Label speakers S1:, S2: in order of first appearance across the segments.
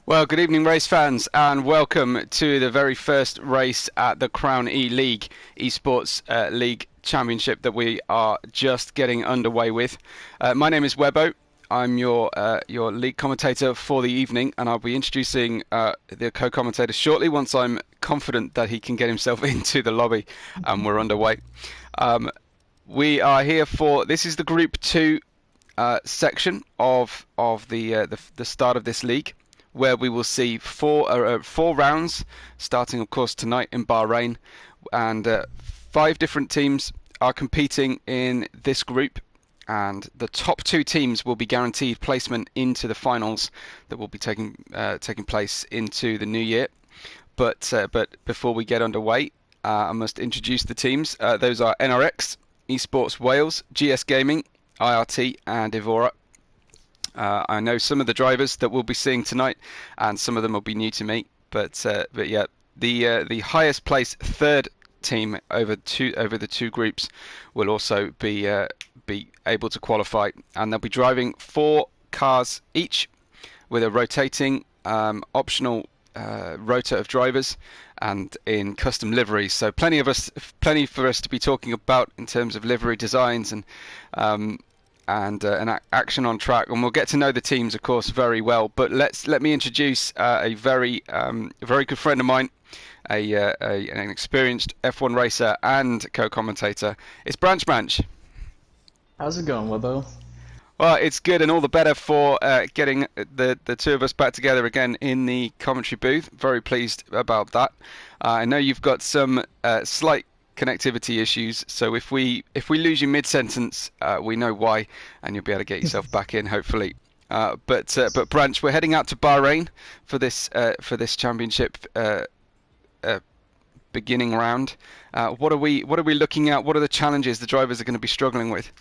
S1: Well, good evening, race fans, and welcome to the very first race at the Crown E League Esports League Championship that we are just getting underway with. My name is Webbo. I'm your league commentator for the evening, and I'll be introducing the co-commentator shortly once I'm confident that he can get himself into the lobby and we're underway. We are here for, this is the Group 2 section of the start of this league, where we will see four rounds, starting, of course, tonight in Bahrain. And 5 different teams are competing in this group. And the top 2 teams will be guaranteed placement into the finals that will be taking place into the new year. But before we get underway, I must introduce the teams. Those are NRX, Esports Wales, GS Gaming, IRT, and Evora. I know some of the drivers that we'll be seeing tonight, and some of them will be new to me. But yeah, the highest placed third team over the 2 groups will also be able to qualify, and they'll be driving 4 cars each with a rotating optional rota of drivers and in custom liveries. So plenty for us to be talking about in terms of livery designs and action on track, and we'll get to know the teams, of course, very well. But let me introduce a very good friend of mine, an experienced F1 racer and co-commentator. It's Branch.
S2: How's it going, Webbo?
S1: Well, it's good, and all the better for getting the 2 of us back together again in the commentary booth. Very pleased about that. I know you've got some slight connectivity issues, so if we lose you mid-sentence, we know why, and you'll be able to get yourself back in, hopefully. But Branch, we're heading out to Bahrain for this championship beginning round. What are we looking at? What are the challenges the drivers are going to be struggling with?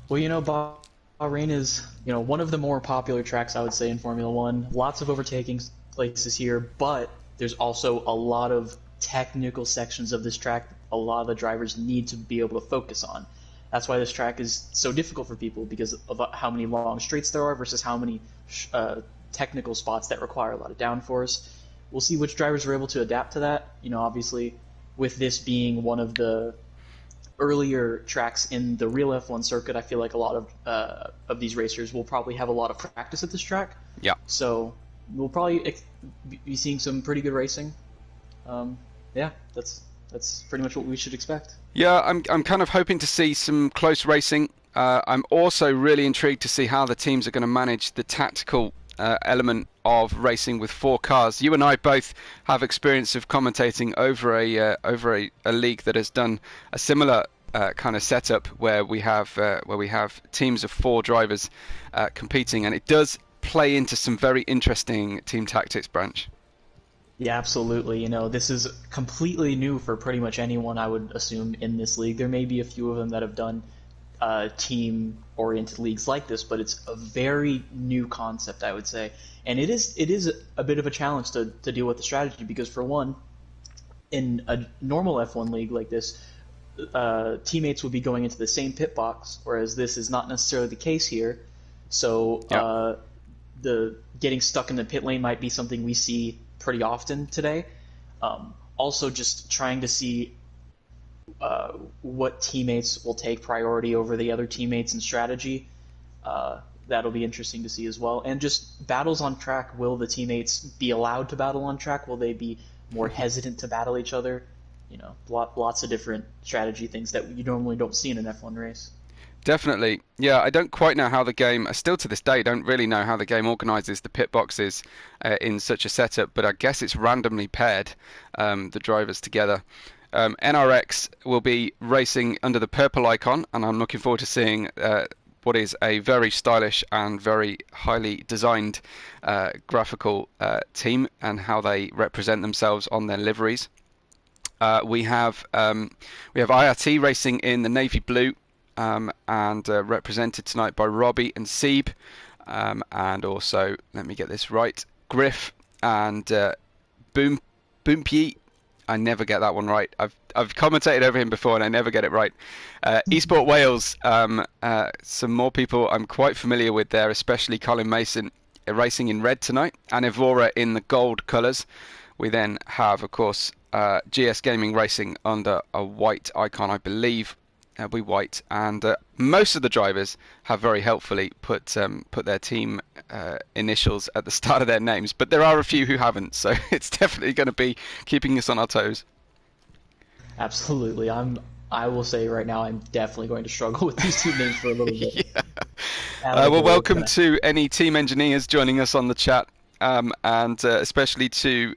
S2: Well, Bahrain is one of the more popular tracks, I would say, in Formula One. Lots of overtaking places here, but there's also a lot of technical sections of this track a lot of the drivers need to be able to focus on. That's why this track is so difficult for people, because of how many long straights there are versus how many technical spots that require a lot of downforce. We'll see which drivers are able to adapt to that. Obviously, with this being one of the earlier tracks in the real F1 circuit, I feel like a lot of these racers will probably have a lot of practice at this track.
S1: Yeah.
S2: So we'll probably be seeing some pretty good racing. Yeah, that's pretty much what we should expect.
S1: Yeah, I'm kind of hoping to see some close racing. I'm also really intrigued to see how the teams are going to manage the tactical element of racing with 4 cars. You and I both have experience of commentating over a league that has done a similar kind of setup where we have teams of 4 drivers competing, and it does play into some very interesting team tactics, Branch.
S2: Yeah, absolutely. This is completely new for pretty much anyone, I would assume, in this league. There may be a few of them that have done team-oriented leagues like this, but it's a very new concept, I would say. And it is a bit of a challenge to deal with the strategy because, for one, in a normal F1 league like this, teammates would be going into the same pit box, whereas this is not necessarily the case here. So
S1: Yeah,
S2: the getting stuck in the pit lane might be something we see pretty often today. Also, just trying to see what teammates will take priority over the other teammates in strategy. That'll be interesting to see as well. And just battles on track. Will the teammates be allowed to battle on track? Will they be more hesitant to battle each other? Lots of different strategy things that you normally don't see in an F1 race.
S1: definitely. Yeah, I don't quite know how the game, still to this day, don't really know how the game organises the pit boxes in such a setup, but I guess it's randomly paired the drivers together. NRX will be racing under the purple icon, and I'm looking forward to seeing what is a very stylish and very highly designed graphical team and how they represent themselves on their liveries. We have IRT racing in the navy blue and represented tonight by Robbie and Seeb, and also, let me get this right, Griff and Boom Boompy. I never get that one right. I've commentated over him before and I never get it right. Esport Wales, some more people I'm quite familiar with there, especially Colin Mason racing in red tonight, and Evora in the gold colours. We then have, of course, GS Gaming racing under a white icon, I believe. Be white, and most of the drivers have very helpfully put their team initials at the start of their names, but there are a few who haven't, so it's definitely going to be keeping us on our toes.
S2: Absolutely. I will say right now, I'm definitely going to struggle with these team names for a little bit.
S1: Yeah.
S2: Out of the
S1: Well,
S2: blue,
S1: welcome to any team engineers joining us on the chat, and especially to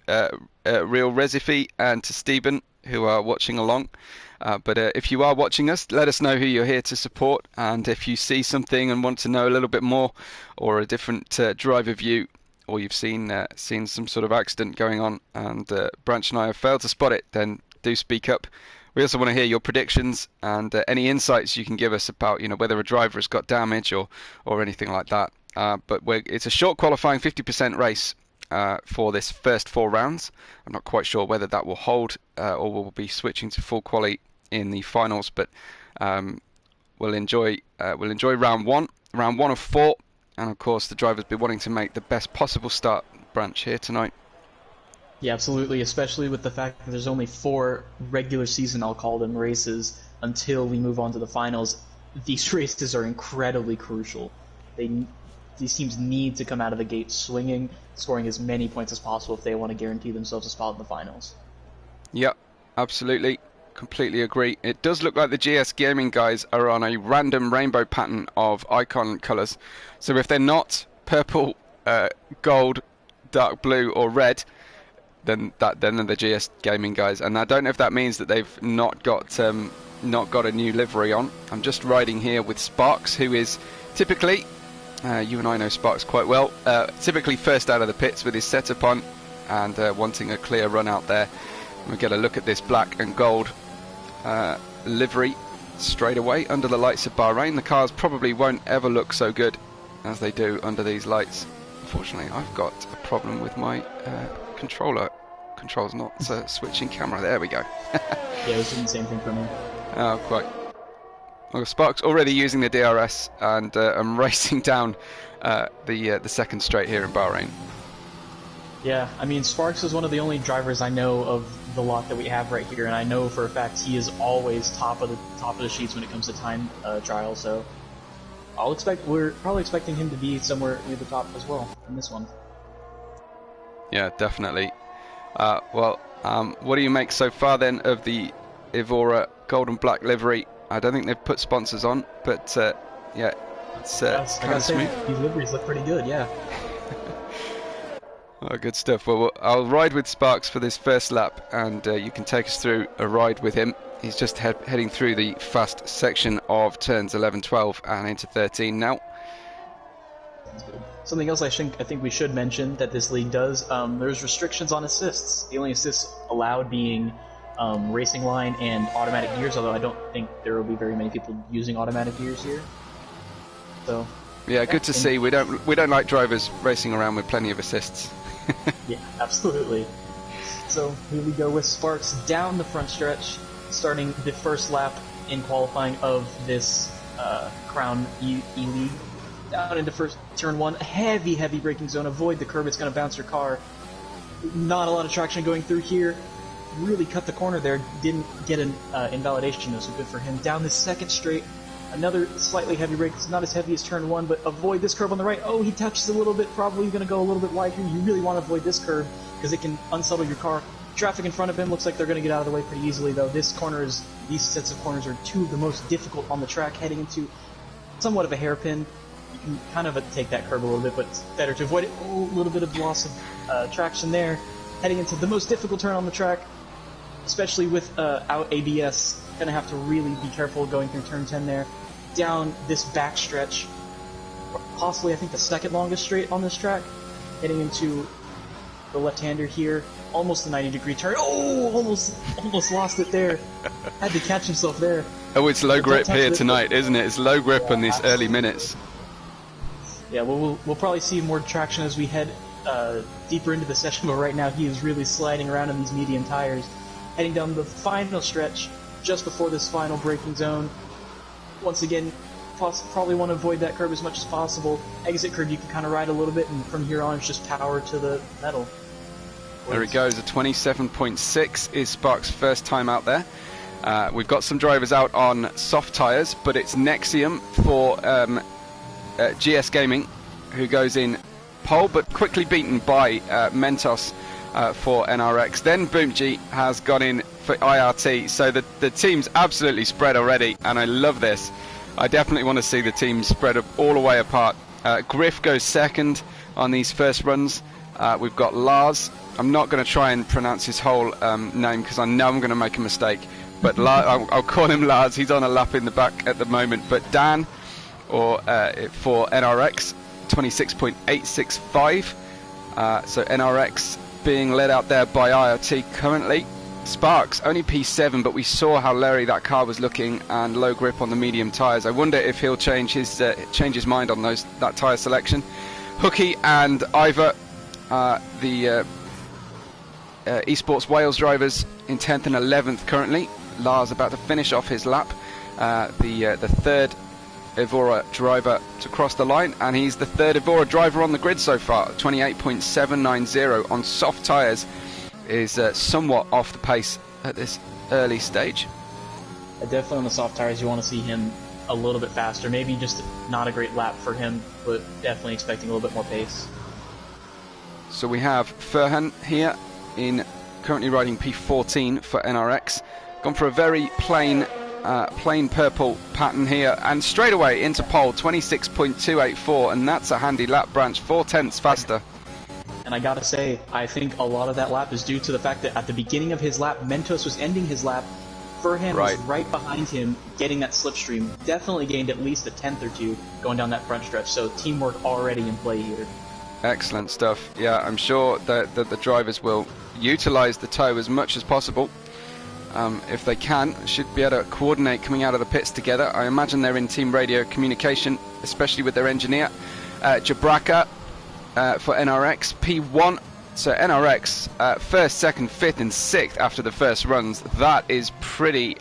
S1: Real Resifi and to Stephen, who are watching along. But if you are watching us, let us know who you're here to support, and if you see something and want to know a little bit more, or a different driver view, or you've seen some sort of accident going on, and Branch and I have failed to spot it, then do speak up. We also want to hear your predictions and any insights you can give us about whether a driver has got damage or anything like that. But it's a short qualifying 50% race for this first 4 rounds. I'm not quite sure whether that will hold or we'll be switching to full quali in the finals, but we'll enjoy round one of 4, and of course the drivers be wanting to make the best possible start. Branch here tonight.
S2: Yeah, absolutely, especially with the fact that there's only 4 regular season, I'll call them, races until we move on to the finals. These races are incredibly crucial. These teams need to come out of the gate swinging, scoring as many points as possible if they want to guarantee themselves a spot in the finals.
S1: Yep, absolutely. Completely agree. It does look like the GS Gaming guys are on a random rainbow pattern of icon colours. So if they're not purple, gold, dark blue or red, then they're the GS Gaming guys. And I don't know if that means that they've not got a new livery on. I'm just riding here with Sparks, who is typically, you and I know Sparks quite well, typically first out of the pits with his setup on and wanting a clear run out there. We get a look at this black and gold livery straight away under the lights of Bahrain. The cars probably won't ever look so good as they do under these lights. Unfortunately, I've got a problem with my controller. Control's not switching camera. There we go.
S2: Yeah, it was doing the same thing for me.
S1: Oh, quite. Well, Spark's already using the DRS, and I'm racing down the second straight here in Bahrain.
S2: Yeah, I mean, Sparks is one of the only drivers I know of the lot that we have right here, and I know for a fact he is always top of the sheets when it comes to time trial. So we're probably expecting him to be somewhere near the top as well in this one.
S1: Yeah, definitely. What do you make so far then of the Evora gold and black livery? I don't think they've put sponsors on, but yeah, it's kind of smooth.
S2: These liveries look pretty good, yeah.
S1: Oh, good stuff. Well, I'll ride with Sparks for this first lap, and you can take us through a ride with him. He's just heading through the fast section of turns 11, 12, and into 13 now.
S2: Sounds good. Something else I think we should mention that this league does, there's restrictions on assists. The only assists allowed being racing line and automatic gears, although I don't think there will be very many people using automatic gears here. So
S1: yeah, good to see. We don't like drivers racing around with plenty of assists.
S2: Yeah, absolutely. So here we go with Sparks down the front stretch, starting the first lap in qualifying of this Crown E-League. Down into first turn one, heavy braking zone. Avoid the curb; it's going to bounce your car. Not a lot of traction going through here. Really cut the corner there. Didn't get an invalidation, though, so good for him. Down the second straight, another slightly heavy brake. It's not as heavy as turn one, but avoid this curve on the right. Oh, he touches a little bit. Probably going to go a little bit wide here. You really want to avoid this curve because it can unsettle your car. Traffic in front of him looks like they're going to get out of the way pretty easily, though. These sets of corners are two of the most difficult on the track, heading into somewhat of a hairpin. You can kind of take that curve a little bit, but it's better to avoid it. Oh, a little bit of loss of traction there. Heading into the most difficult turn on the track, especially without ABS. Gonna have to really be careful going through turn 10 there. Down this back stretch, possibly I think the second longest straight on this track. Heading into the left-hander here, almost a 90-degree turn. Oh, almost lost it there. Had to catch himself there.
S1: Oh, it's low grip here tonight, isn't it? It's low grip on these early minutes.
S2: Yeah, we'll probably see more traction as we head deeper into the session, but right now he is really sliding around in these medium tires. Heading down the final stretch, just before this final braking zone. Once again, probably want to avoid that curb as much as possible. Exit curb you can kind of ride a little bit, and from here on it's just power to the metal.
S1: There it goes, a 27.6 is Sparks' first time out there. We've got some drivers out on soft tyres, but it's Nexium for GS Gaming, who goes in pole, but quickly beaten by Mentos for NRX. Then Boomji has gone in for IRT, so the team's absolutely spread already, and I love this. I definitely want to see the team spread all the way apart. Griff goes second on these first runs. We've got Lars. I'm not going to try and pronounce his whole name because I know I'm going to make a mistake, but I'll call him Lars. He's on a lap in the back at the moment. But Dan, for NRX, 26.865. So NRX being led out there by IoT currently. Sparks only P7, but we saw how leery that car was looking and low grip on the medium tyres. I wonder if he'll change his mind on that tyre selection. Hooky and Ivor, the Esports Wales drivers, in 10th and 11th currently. Lars about to finish off his lap. The third Evora driver to cross the line, and he's the third Evora driver on the grid so far. 28.790 on soft tyres is somewhat off the pace at this early stage.
S2: Definitely on the soft tires you want to see him a little bit faster. Maybe just not a great lap for him, but definitely expecting a little bit more pace.
S1: So we have Furhan here currently riding P14 for NRX. Gone for a very plain purple pattern here, and straight away into pole, 26.284, and that's a handy lap branch, 4/10 faster.
S2: And I gotta say, I think a lot of that lap is due to the fact that at the beginning of his lap, Mentos was ending his lap. Furhan was right behind him, getting that slipstream. Definitely gained at least a tenth or two going down that front stretch, so teamwork already in play here.
S1: Excellent stuff. Yeah, I'm sure that the drivers will utilise the tow as much as possible. If they can, should be able to coordinate coming out of the pits together. I imagine they're in team radio communication, especially with their engineer. Jabraka for NRX, P1. So NRX, first, second, fifth and sixth after the first runs. That is pretty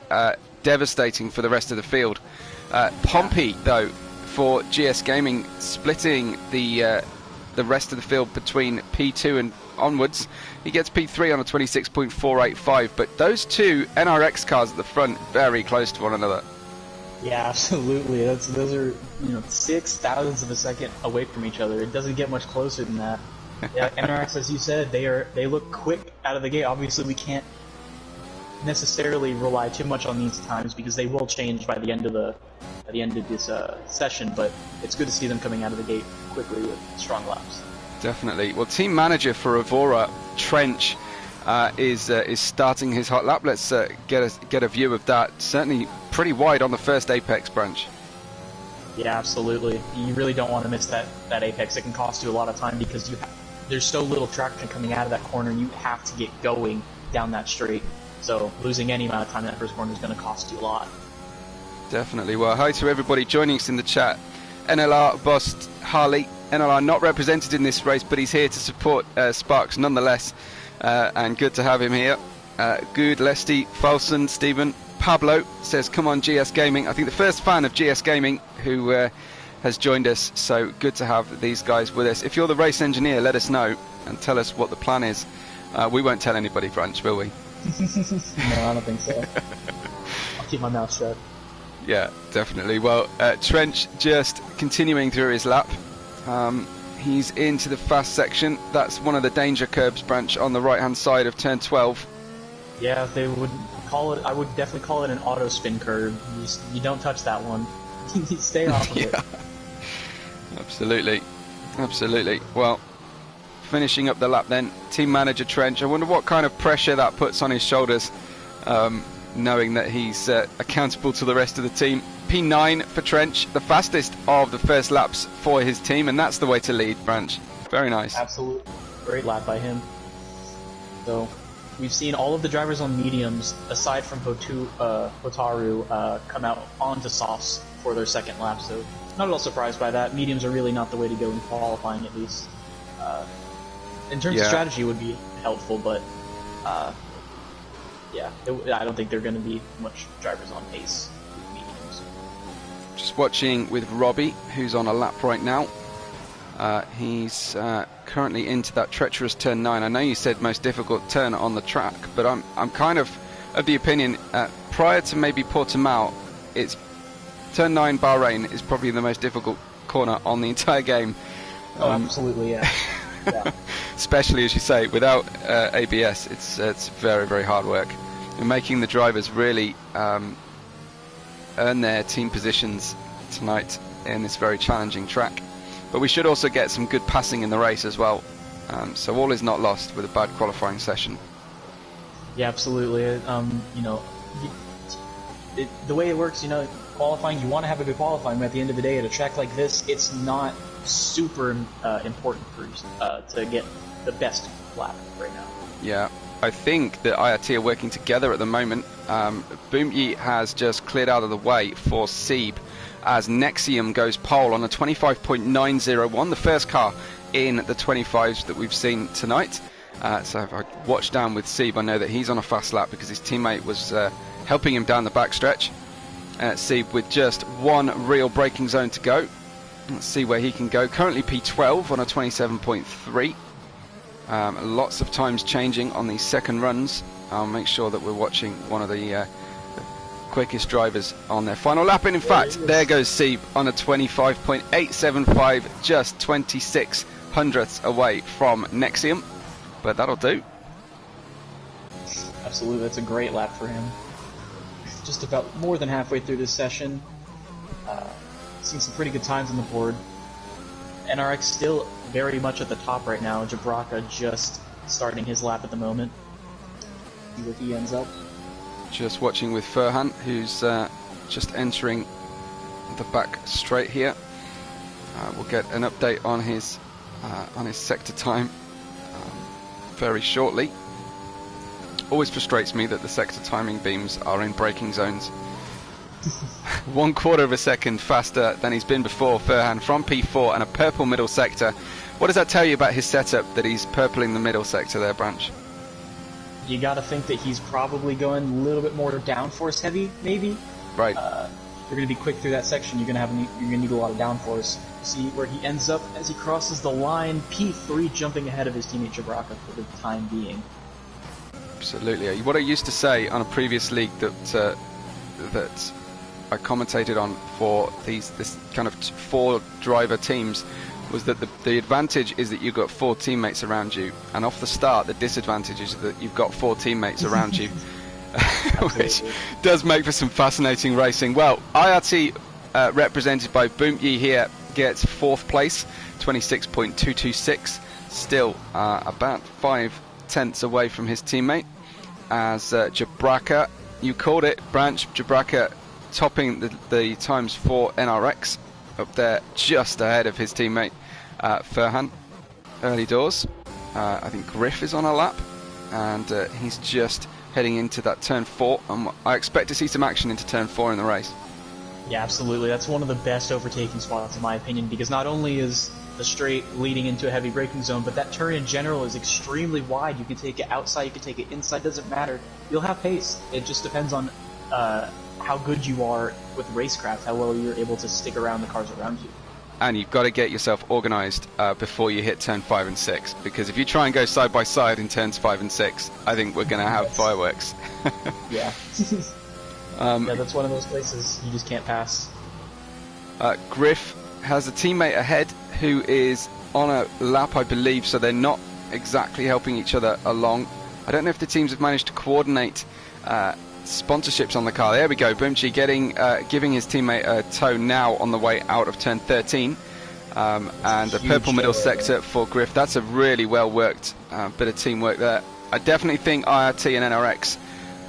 S1: devastating for the rest of the field. Pompey, though, for GS Gaming, splitting the rest of the field between P2 and onwards. He gets P3 on a 26.485, but those two NRX cars at the front very close to one another.
S2: Yeah, absolutely. Those are 6 thousandths of a second away from each other. It doesn't get much closer than that. Yeah, NRX, as you said, they look quick out of the gate. Obviously, we can't necessarily rely too much on these times because they will change by the end of this session. But it's good to see them coming out of the gate quickly with strong laps.
S1: Definitely. Well, team manager for Evora, Trench, is starting his hot lap. Let's get a view of that. Certainly pretty wide on the first apex branch.
S2: Yeah, absolutely. You really don't want to miss that apex. It can cost you a lot of time because there's so little traction coming out of that corner. You have to get going down that straight. So losing any amount of time in that first corner is going to cost you a lot.
S1: Definitely. Well, hi to everybody joining us in the chat. NLR boss Harley. NLR not represented in this race, but he's here to support Sparks nonetheless. And good to have him here. Good, Lesty, Folson, Stephen. Pablo says, come on, GS Gaming. I think the first fan of GS Gaming who has joined us. So good to have these guys with us. If you're the race engineer, let us know and tell us what the plan is. We won't tell anybody, Branch, will we?
S2: No, I don't think so. I'll keep my mouth shut.
S1: Yeah, definitely. Well, Trench just continuing through his lap. He's into the fast section. That's one of the danger curbs, Branch, on the right-hand side of turn 12.
S2: Yeah, they would call it. I would definitely call it an auto spin curve. You don't touch that one. You stay off of it.
S1: Absolutely, absolutely. Well, finishing up the lap then, team manager Trench. I wonder what kind of pressure that puts on his shoulders, knowing that he's accountable to the rest of the team. P9 for Trench, the fastest of the first laps for his team, and that's the way to lead, Branch. Very nice.
S2: Absolutely, great lap by him. So. We've seen all of the drivers on mediums, aside from Hotaru, come out onto softs for their second lap, so not at all surprised by that. Mediums are really not the way to go in qualifying, at least. In terms of strategy, it would be helpful, but yeah, I don't think there are going to be much drivers on pace with mediums.
S1: Just watching with Robbie, who's on a lap right now. He's currently into that treacherous turn 9. I know you said most difficult turn on the track, but I'm kind of the opinion prior to maybe Portimao, it's turn 9 Bahrain is probably the most difficult corner on the entire game.
S2: Oh, absolutely, yeah. Yeah.
S1: Especially as you say, without ABS, it's very, very hard work. And making the drivers really earn their team positions tonight in this very challenging track. But we should also get some good passing in the race as well. So all is not lost with a bad qualifying session.
S2: Yeah, absolutely. You know, the way it works, you know, qualifying, you want to have a good qualifying, but at the end of the day, at a track like this, it's not super important to get the best lap right now.
S1: Yeah, I think that IRT are working together at the moment. Boomyi has just cleared out of the way for Seeb, as Nexium goes pole on a 25.901, the first car in the 25s that we've seen tonight. So if I watch down with Seeb, I know that he's on a fast lap because his teammate was helping him down the backstretch. Seeb with just one real braking zone to go. Let's see where he can go. Currently P12 on a 27.3. Lots of times changing on these second runs. I'll make sure that we're watching one of the quickest drivers on their final lap, and in fact there goes Seeb on a 25.875, just 26 hundredths away from Nexium, but that'll do.
S2: Absolutely, that's a great lap for him. Just about more than halfway through this session, seen some pretty good times on the board. NRX still very much at the top right now. Jabraka just starting his lap at the moment. See where he ends up.
S1: Just watching with Furhan, who's just entering the back straight here. We'll get an update on his sector time very shortly. Always frustrates me that the sector timing beams are in braking zones. 1/4 of a second faster than he's been before, Furhan, from P4 and a purple middle sector. What does that tell you about his setup, that he's purpling the middle sector there, Branch?
S2: You gotta think that he's probably going a little bit more downforce heavy, maybe.
S1: Right.
S2: You're gonna be quick through that section. You're gonna need a lot of downforce. See where he ends up as he crosses the line. P3 jumping ahead of his teammate Jabraka for the time being.
S1: Absolutely. What I used to say on a previous league that I commentated on for this kind of 4 driver teams was that the advantage is that you've got 4 teammates around you, and off the start the disadvantage is that you've got 4 teammates around you, which does make for some fascinating racing. Well, IRT represented by Boomyi here gets 4th place, 26.226, still about 5/10 away from his teammate, as Jabraka, you called it, Branch, Jabraka topping the times for NRX up there just ahead of his teammate Ferhan early doors. I think Griff is on a lap, and he's just heading into that turn 4. I expect to see some action into turn 4 in the race.
S2: Yeah, absolutely. That's one of the best overtaking spots in my opinion, because not only is the straight leading into a heavy braking zone, but that turn in general is extremely wide. You can take it outside, you can take it inside, doesn't matter. You'll have pace. It just depends on how good you are with racecraft, how well you're able to stick around the cars around you.
S1: And you've got to get yourself organised before you hit turn 5 and 6, because if you try and go side by side in turns 5 and 6, I think we're going to have fireworks.
S2: Yeah. Yeah, that's one of those places you just can't pass.
S1: Griff has a teammate ahead who is on a lap, I believe, so they're not exactly helping each other along. I don't know if the teams have managed to coordinate sponsorships on the car. There we go, Boomchi giving his teammate a tow now on the way out of turn 13. And the purple middle sector for Griff. That's a really well worked bit of teamwork there. I definitely think IRT and NRX,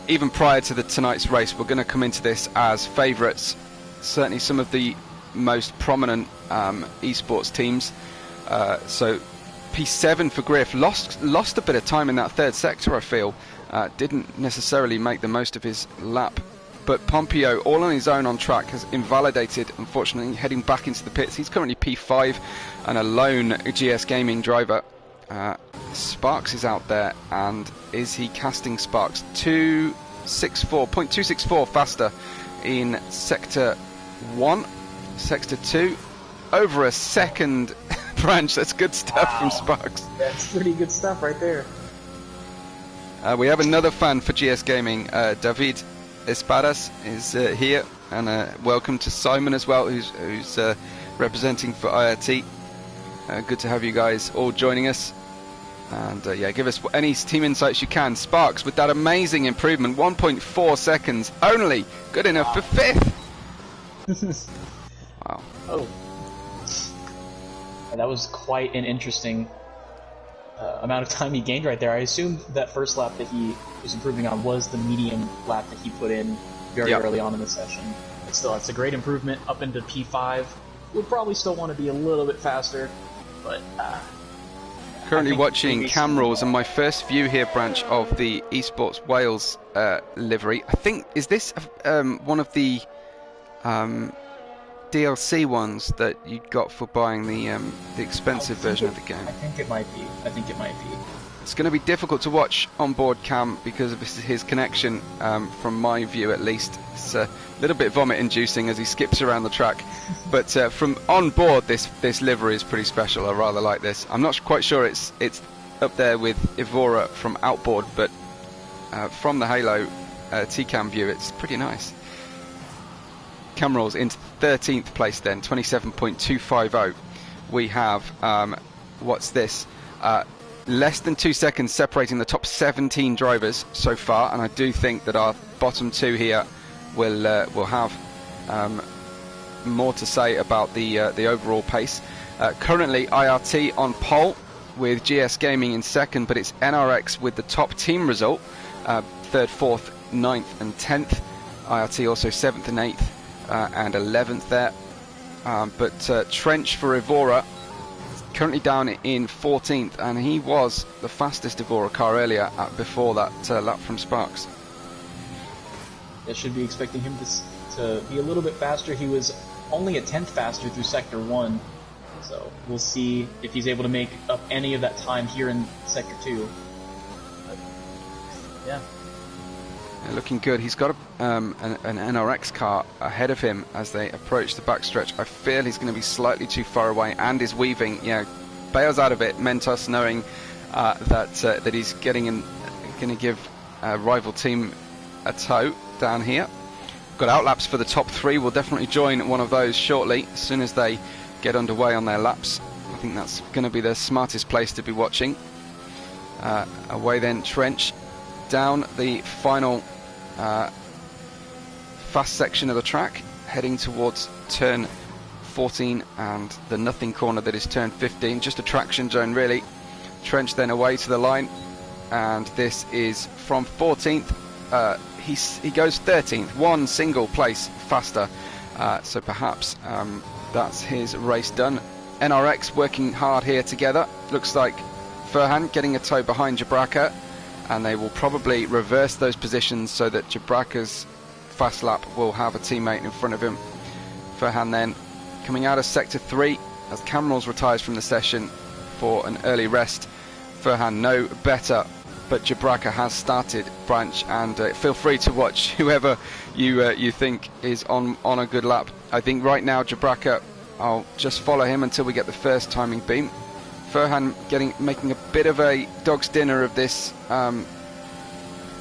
S1: even prior to tonight's race, we're going to come into this as favourites. Certainly some of the most prominent esports teams. So P7 for Griff lost a bit of time in that third sector, I feel. Didn't necessarily make the most of his lap. But Pompeo, all on his own on track, has invalidated, unfortunately, heading back into the pits. He's currently P5 and a lone GS Gaming driver. Sparks is out there, and is he casting Sparks? 0.264 faster in Sector 1. Sector 2, over a second branch. That's good stuff from Sparks.
S2: That's pretty good stuff right there.
S1: We have another fan for GS Gaming, David Espadas is here, and welcome to Simon as well, who's representing for IRT. Good to have you guys all joining us. And yeah, give us any team insights you can. Sparks with that amazing improvement, 1.4 seconds only, good enough for 5th. Wow.
S2: Oh. That was quite an interesting amount of time he gained right there. I assumed that first lap that he was improving on was the medium lap that he put in very early on in the session. But still, it's a great improvement up into P5. Would probably still want to be a little bit faster, but
S1: currently watching cam rules and my first view here, Branch, of the Esports Wales livery. I think, is this one of the DLC ones that you got for buying the expensive version of the game?
S2: I think it might be.
S1: It's going to be difficult to watch on board cam because of his connection, from my view at least. It's a little bit vomit-inducing as he skips around the track. But from on board, this livery is pretty special. I rather like this. I'm not quite sure it's up there with Evora from outboard, but from the Halo T-Cam view, it's pretty nice. Cam rolls into 13th place then, 27.250. We have, what's this? Less than 2 seconds separating the top 17 drivers so far, and I do think that our bottom 2 here will have more to say about the overall pace. Currently, IRT on pole with GS Gaming in second, but it's NRX with the top team result, 3rd, 4th, 9th and 10th. IRT also 7th and 8th and 11th there. But Trench for Evora currently down in 14th, and he was the fastest Evora car earlier before that lap from Sparks.
S2: I should be expecting him to be a little bit faster. He was only a 10th faster through Sector 1, so we'll see if he's able to make up any of that time here in Sector 2. But, yeah.
S1: Looking good. He's got an NRX car ahead of him as they approach the backstretch. I feel he's going to be slightly too far away and is weaving. Yeah, bails out of it. Mentos knowing that he's going to give a rival team a tow down here. Got outlaps for the top 3. We'll definitely join one of those shortly as soon as they get underway on their laps. I think that's going to be the smartest place to be watching. Away then, Trench down the final fast section of the track, heading towards turn 14 and the nothing corner that is turn 15, just a traction zone really. Trench then away to the line, and this is from 14th. He goes 13th, one single place faster, so perhaps that's his race done. NRX working hard here together. Looks like Furhan getting a toe behind Jabraka, and they will probably reverse those positions so that Jabraka's fast lap will have a teammate in front of him. Furhan then coming out of sector 3 as Camrals retires from the session for an early rest. Furhan no better, but Jabraka has started branch, and feel free to watch whoever you think is on a good lap. I think right now Jabraka, I'll just follow him until we get the first timing beam. Furhan making a bit of a dog's dinner of this.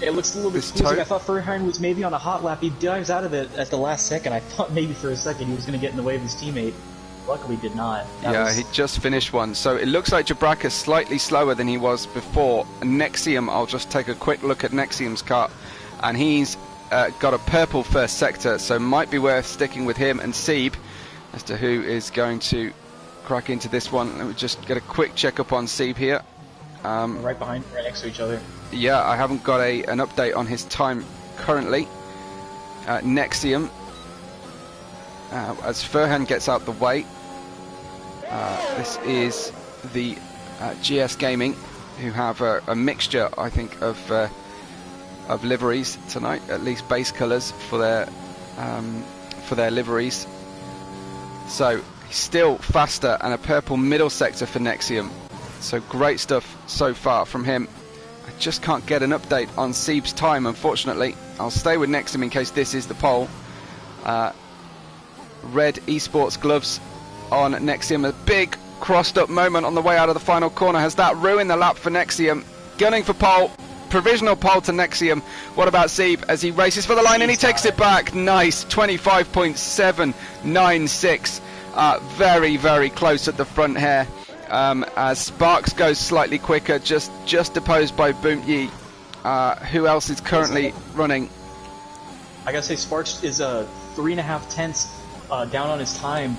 S2: It looks a little bit confusing. I thought Furhan was maybe on a hot lap. He dives out of it at the last second. I thought maybe for a second he was going to get in the way of his teammate. Luckily did not.
S1: He just finished one. So it looks like Jabraka's slightly slower than he was before. Nexium, I'll just take a quick look at Nexium's car, and he's got a purple first sector, so might be worth sticking with him and Seeb as to who is going to crack into this one. Let me just get a quick check up on Seeb here.
S2: Right behind, right next to each other.
S1: Yeah, I haven't got an update on his time currently. Nexium, as Furhan gets out the way, this is the GS Gaming, who have a mixture, I think, of liveries tonight, at least base colours for their liveries. So he's still faster, and a purple middle sector for Nexium. So great stuff so far from him. I just can't get an update on Seeb's time, unfortunately. I'll stay with Nexium in case this is the pole. Red esports gloves on Nexium. A big crossed up moment on the way out of the final corner. Has that ruined the lap for Nexium? Gunning for pole. Provisional pole to Nexium. What about Seeb as he races for the line and he takes it back? Nice. 25.796. Very, very close at the front here. As Sparks goes slightly quicker, just opposed by Boom Yi. Who else is currently running?
S2: I gotta say, Sparks is 3.5 tenths down on his time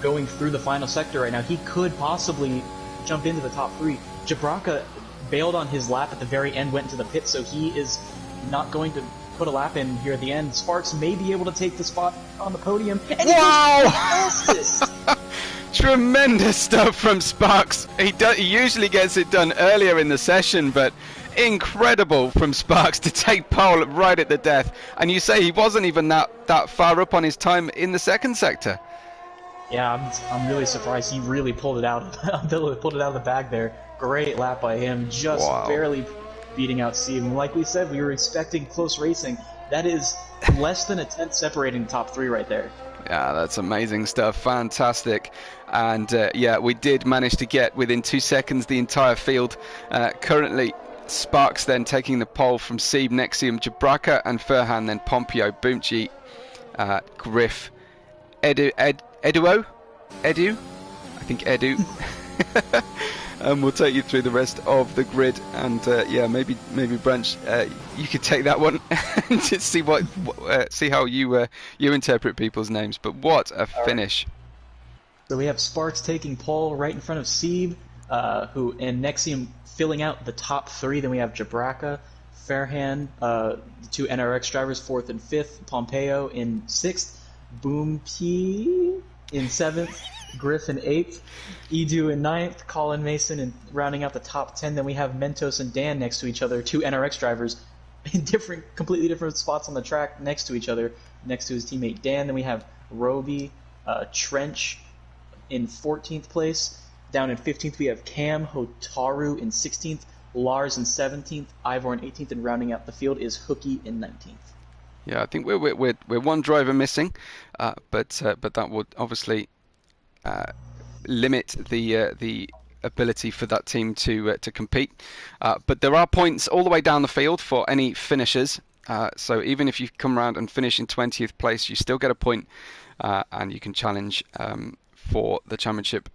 S2: going through the final sector right now. He could possibly jump into the top 3. Jabraka bailed on his lap at the very end, went into the pit, so he is not going to put a lap in here at the end. Sparks may be able to take the spot on the podium. And
S1: wow! Tremendous stuff from Sparks. He usually gets it done earlier in the session, but incredible from Sparks to take pole right at the death. And you say he wasn't even that far up on his time in the second sector.
S2: Yeah, I'm really surprised. He really pulled it out of the bag there. Great lap by him, just barely beating out Steve. And like we said, we were expecting close racing. That is less than a tenth separating the top 3 right there.
S1: Yeah, that's amazing stuff. Fantastic. And yeah, we did manage to get within 2 seconds the entire field. Currently, Sparks then taking the pole from Seeb, Nexium, Jabraka, and Furhan, then Pompeo, Boomchi, Griff, Edu? I think Edu. And we'll take you through the rest of the grid, and yeah, maybe Branch, you could take that one and just see see how you interpret people's names. But what a finish!
S2: So we have Sparks taking pole right in front of Seeb, and Nexium filling out the top 3. Then we have Jabraka, Fairhan, the 2 NRX drivers, 4th and 5th, Pompeo in 6th, Boom P in 7th, Griff in 8th, Edu in 9th, Colin Mason and rounding out the top 10. Then we have Mentos and Dan next to each other, 2 NRX drivers in completely different spots on the track next to each other, next to his teammate Dan. Then we have Roby, Trench in 14th place. Down in 15th we have Cam, Hotaru in 16th, Lars in 17th, Ivor in 18th, and rounding out the field is Hookie in 19th.
S1: Yeah, I think we're one driver missing, but that would obviously limit the ability for that team to compete. But there are points all the way down the field for any finishers. So even if you come around and finish in 20th place, you still get a point, and you can challenge for the championship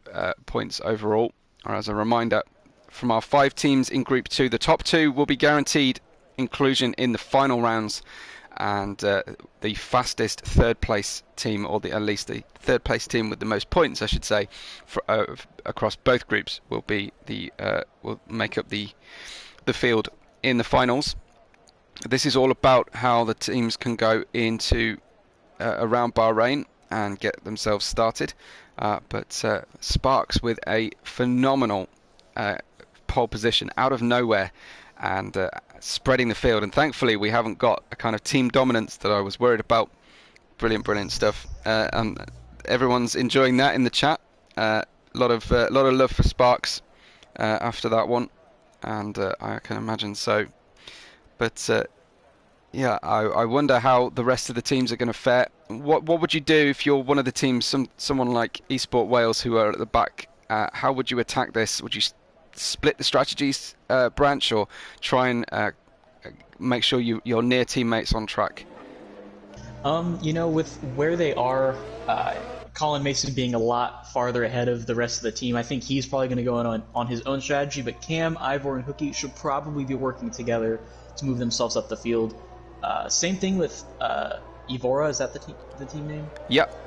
S1: points overall. Or as a reminder, from our 5 teams in Group 2, the top 2 will be guaranteed inclusion in the final rounds. And the fastest third place team, or at least the third place team with the most points, I should say, across both groups, will make up the field in the finals. This is all about how the teams can go into around Bahrain, and get themselves started. But Sparks with a phenomenal pole position out of nowhere and spreading the field. And thankfully, we haven't got a kind of team dominance that I was worried about. Brilliant, brilliant stuff. And everyone's enjoying that in the chat. Lot of love for Sparks after that one, and I can imagine so. But yeah, I wonder how the rest of the teams are going to fare. What would you do if you're one of the teams, someone like Esport Wales who are at the back? How would you attack this? Would you split the strategies branch, or try and make sure you're near teammates on track?
S2: With where they are, Colin Mason being a lot farther ahead of the rest of the team, I think he's probably going to go on his own strategy, but Cam, Ivor, and Hookie should probably be working together to move themselves up the field. Same thing with Evora, is that the team name?
S1: Yep.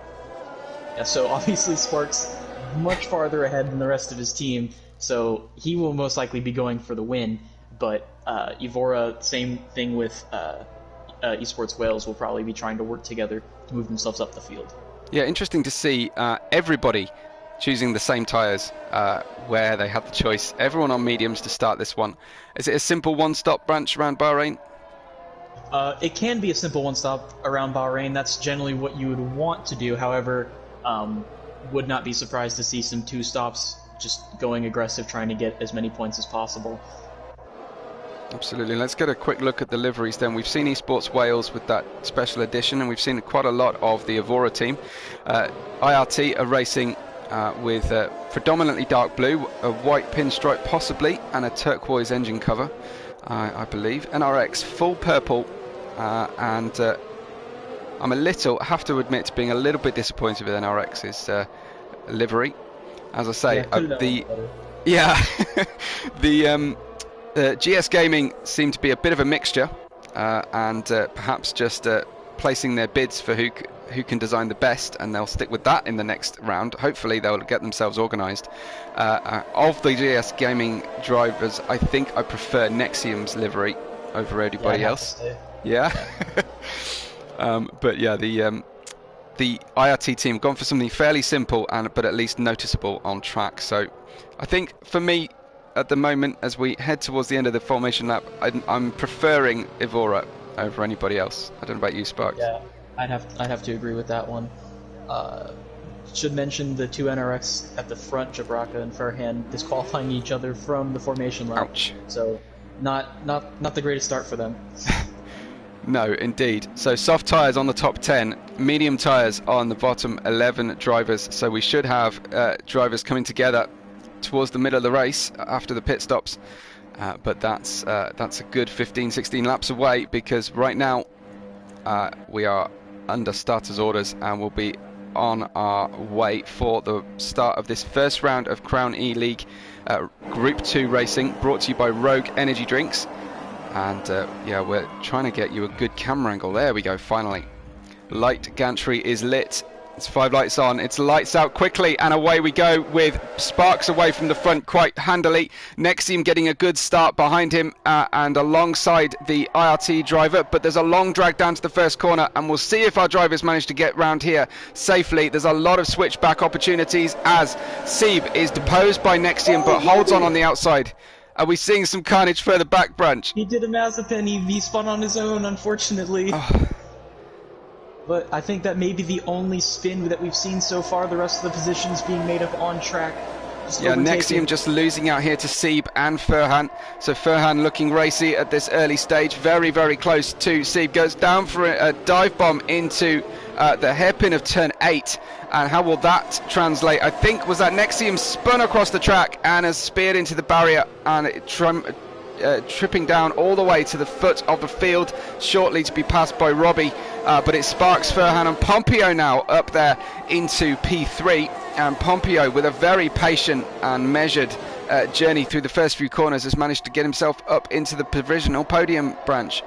S2: Yeah, so obviously Sparks much farther ahead than the rest of his team, so he will most likely be going for the win, but Evora, same thing with Esports Wales, will probably be trying to work together to move themselves up the field.
S1: Yeah, interesting to see everybody choosing the same tyres where they had the choice. Everyone on mediums to start this one. Is it a simple one-stop branch around Bahrain?
S2: It can be a simple one-stop around Bahrain. That's generally what you would want to do. However, would not be surprised to see some two-stops just going aggressive, trying to get as many points as possible.
S1: Absolutely. Let's get a quick look at the liveries then. We've seen Esports Wales with that special edition, and we've seen quite a lot of the Evora team. IRT are racing with predominantly dark blue, a white pinstripe possibly, and a turquoise engine cover, I believe. NRX full purple, and I have to admit, being a little bit disappointed with NRX's livery. As I say, the GS Gaming seem to be a bit of a mixture, and perhaps just placing their bids for who can design the best, and they'll stick with that in the next round. Hopefully they'll get themselves organised. Of the GS Gaming drivers, I think I prefer Nexium's livery over anybody else. Yeah. But yeah, the IRT team gone for something fairly simple but at least noticeable on track. So I think for me, at the moment, as we head towards the end of the formation lap, I'm preferring Evora over anybody else. I don't know about you, Sparks.
S2: Yeah, I'd have to agree with that one. Should mention the two NRX at the front, Jabraka and Farhan, disqualifying each other from the formation lap.
S1: Ouch.
S2: So not the greatest start for them.
S1: No, indeed. So soft tyres on the top 10, medium tyres on the bottom 11 drivers. So we should have drivers coming together towards the middle of the race after the pit stops, but that's a good 15-16 laps away, because right now we are under starters orders and we'll be on our way for the start of this first round of Crown E League Group 2 racing, brought to you by Rogue Energy Drinks. And yeah, we're trying to get you a good camera angle. There we go, finally. Light gantry is lit. It's 5 lights on, it's lights out quickly, and away we go with Sparks away from the front quite handily. Nexium getting a good start behind him and alongside the IRT driver, but there's a long drag down to the first corner, and we'll see if our drivers manage to get round here safely. There's a lot of switchback opportunities as Seeb is deposed by Nexium but holds on the outside. Are we seeing some carnage further back, Branch?
S2: He did a Mazepin, he spun on his own, unfortunately.
S1: Oh.
S2: But I think that may be the only spin that we've seen so far. The rest of the positions being made up on track.
S1: Yeah, Nexium just losing out here to Seeb and Furhan. So Furhan looking racy at this early stage. Very, very close to Seeb. Goes down for a dive bomb into the hairpin of turn 8. And how will that translate? I think was that Nexium spun across the track and has speared into the barrier, and it tripping down all the way to the foot of the field, shortly to be passed by Robbie. But it Sparks, Furhan and Pompeo now up there into P3, and Pompeo, with a very patient and measured journey through the first few corners, has managed to get himself up into the provisional podium, Branch.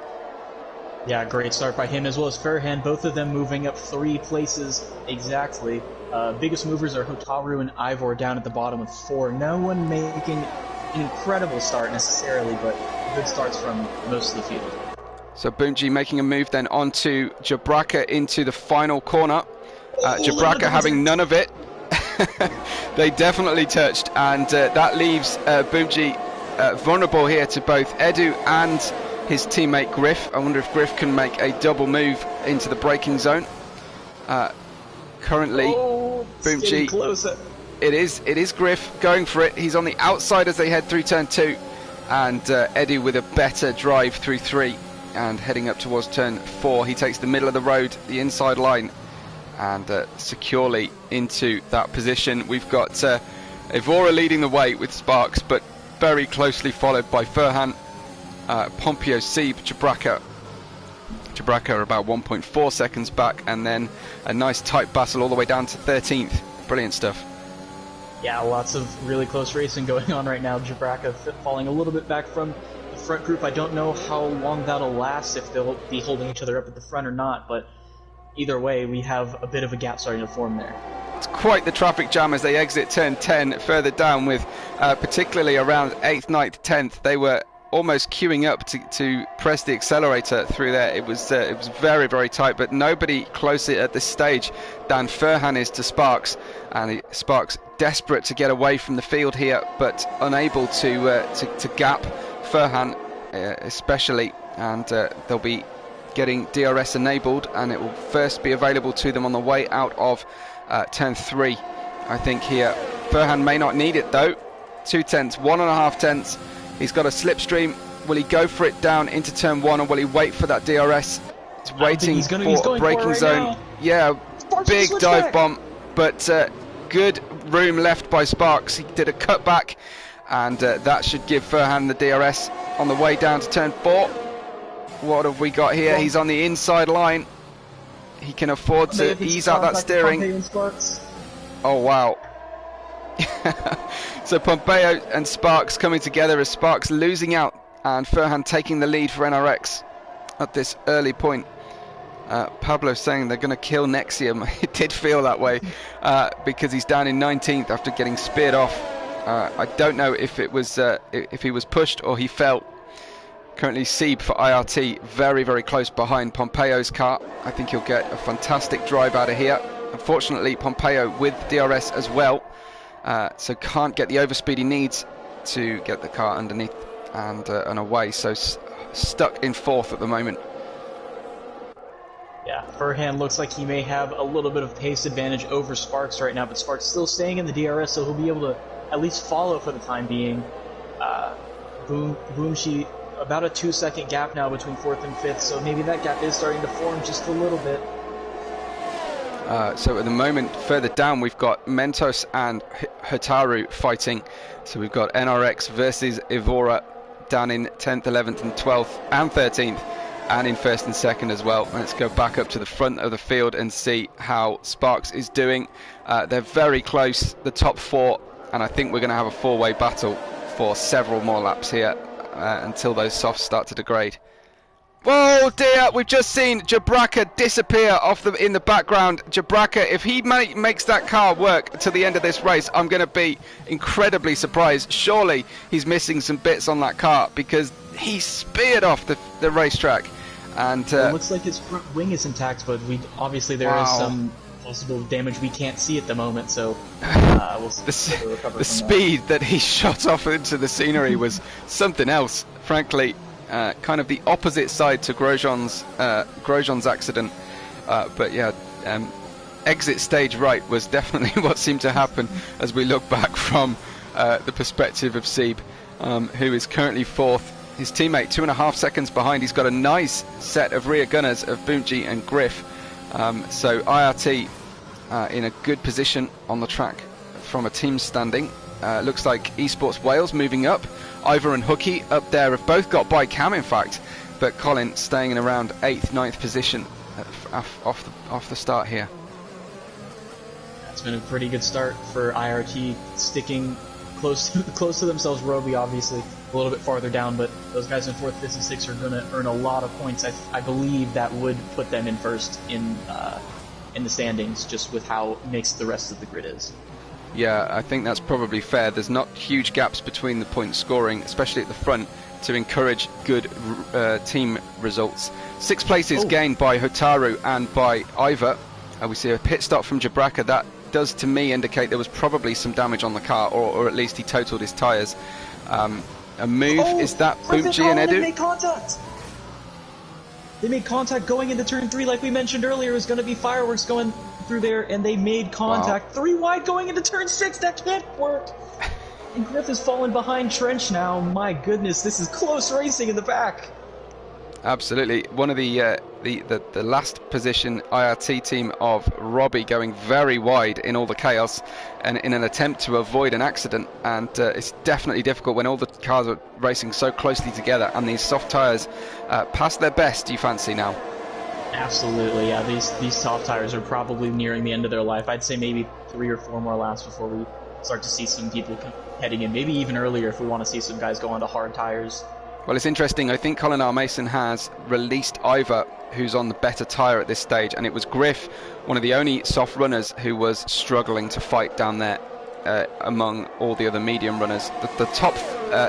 S2: Yeah, great start by him as well as Furhan, both of them moving up 3 places exactly. Biggest movers are Hotaru and Ivor down at the bottom with 4. No one making an incredible start necessarily, but good starts from most of the field.
S1: So Bunji making a move then onto Jabraka into the final corner. Jabraka having none of it. They definitely touched, and that leaves Boomji vulnerable here to both Edu and his teammate Griff. I wonder if Griff can make a double move into the braking zone. Currently, Boomji. It is Griff going for it. He's on the outside as they head through turn 2, and Edu with a better drive through 3 and heading up towards turn 4. He takes the middle of the road, the inside line, and securely into that position. We've got Evora leading the way with Sparks, but very closely followed by Furhan, Pompeo, Sieb, Jabraka are about 1.4 seconds back, and then a nice tight battle all the way down to 13th. Brilliant stuff.
S2: Yeah, lots of really close racing going on right now. Jabraka falling a little bit back from the front group. I don't know how long that'll last, if they'll be holding each other up at the front or not, but either way, we have a bit of a gap starting to form there.
S1: It's quite the traffic jam as they exit turn 10 further down, with particularly around 8th, 9th, 10th. They were almost queuing up to press the accelerator through there. It was very, very tight, but nobody closer at this stage than Furhan is to Sparks, and Sparks desperate to get away from the field here, but unable to gap Furhan especially, and they'll be getting DRS enabled, and it will first be available to them on the way out of turn 3, I think here. Furhan may not need it though. 2 tenths, 1.5 tenths. He's got a slipstream. Will he go for it down into turn 1, or will he wait for that DRS? He's waiting for a braking zone. Now. Yeah, Sparks big dive back. Bomb, but good room left by Sparks. He did a cutback, and that should give Furhan the DRS on the way down to turn 4. What have we got here? He's on the inside line. He can afford to ease out that steering. Oh, wow. So Pompeo and Sparks coming together, as Sparks losing out and Furhan taking the lead for NRX at this early point. Pablo saying they're going to kill Nexium. It did feel that way because he's down in 19th after getting speared off. I don't know if it was if he was pushed or he fell. Currently Sieb for IRT very, very close behind Pompeo's car. I think he'll get a fantastic drive out of here. Unfortunately, Pompeo with DRS as well, so can't get the overspeed he needs to get the car underneath and away. So stuck in 4th at the moment.
S2: Yeah, Furhan looks like he may have a little bit of pace advantage over Sparks right now, but Sparks still staying in the DRS, so he'll be able to at least follow for the time being. Boomshi, about a 2-second gap now between 4th and 5th, so maybe that gap is starting to form just a little bit.
S1: So at the moment, further down, we've got Mentos and Hotaru fighting. So we've got NRX versus Evora down in 10th, 11th and 12th and 13th, and in 1st and 2nd as well. Let's go back up to the front of the field and see how Sparks is doing. They're very close, the top 4, and I think we're going to have a 4-way battle for several more laps here until those softs start to degrade. Whoa dear, we've just seen Jabraka disappear in the background. Jabraka, if he makes that car work to the end of this race, I'm going to be incredibly surprised. Surely he's missing some bits on that car, because he speared off the racetrack. And
S2: it looks like his front wing is intact, but obviously there is some possible damage we can't see at the moment, so we'll see.
S1: The speed that he shot off into the scenery was something else, frankly. Kind of the opposite side to Grosjean's accident, but yeah, exit stage right was definitely what seemed to happen as we look back from the perspective of Sieb, who is currently 4th. His teammate 2.5 seconds behind. He's got a nice set of rear gunners of Boomji and Griff, so IRT in a good position on the track from a team standing. Looks like Esports Wales moving up. Ivor and Hooky up there have both got by Cam, in fact, but Colin staying in around 8th, 9th position off the start here.
S2: That's been a pretty good start for IRT, sticking close to themselves. Roby obviously a little bit farther down, but those guys in 4th, 5th, and 6th are going to earn a lot of points. I believe that would put them in first in the standings, just with how mixed the rest of the grid is.
S1: Yeah, I think that's probably fair. There's not huge gaps between the point scoring, especially at the front, to encourage good team results. 6 places gained by Hotaru and by Ivor. We see a pit stop from Jabraka. That does to me indicate there was probably some damage on the car, or at least he totaled his tyres. A move, is that Boomchi and
S2: They
S1: Edu?
S2: made contact! They made contact going into turn 3, like we mentioned earlier. It was going to be fireworks going through there, and they made contact. Wow. 3 wide going into turn 6. That can't work. And Griff has fallen behind Trench now. My goodness, this is close racing in the back.
S1: Absolutely. One of the last position IRT team of Robbie going very wide in all the chaos and in an attempt to avoid an accident, and it's definitely difficult when all the cars are racing so closely together and these soft tyres past their best, do you fancy now?
S2: Absolutely, yeah. These soft tyres are probably nearing the end of their life. I'd say maybe 3 or 4 more laps before we start to see some people heading in, maybe even earlier if we want to see some guys go onto hard tyres.
S1: Well, it's interesting. I think Colin R. Mason has released Ivor, who's on the better tyre at this stage, and it was Griff, one of the only soft runners, who was struggling to fight down there among all the other medium runners. The top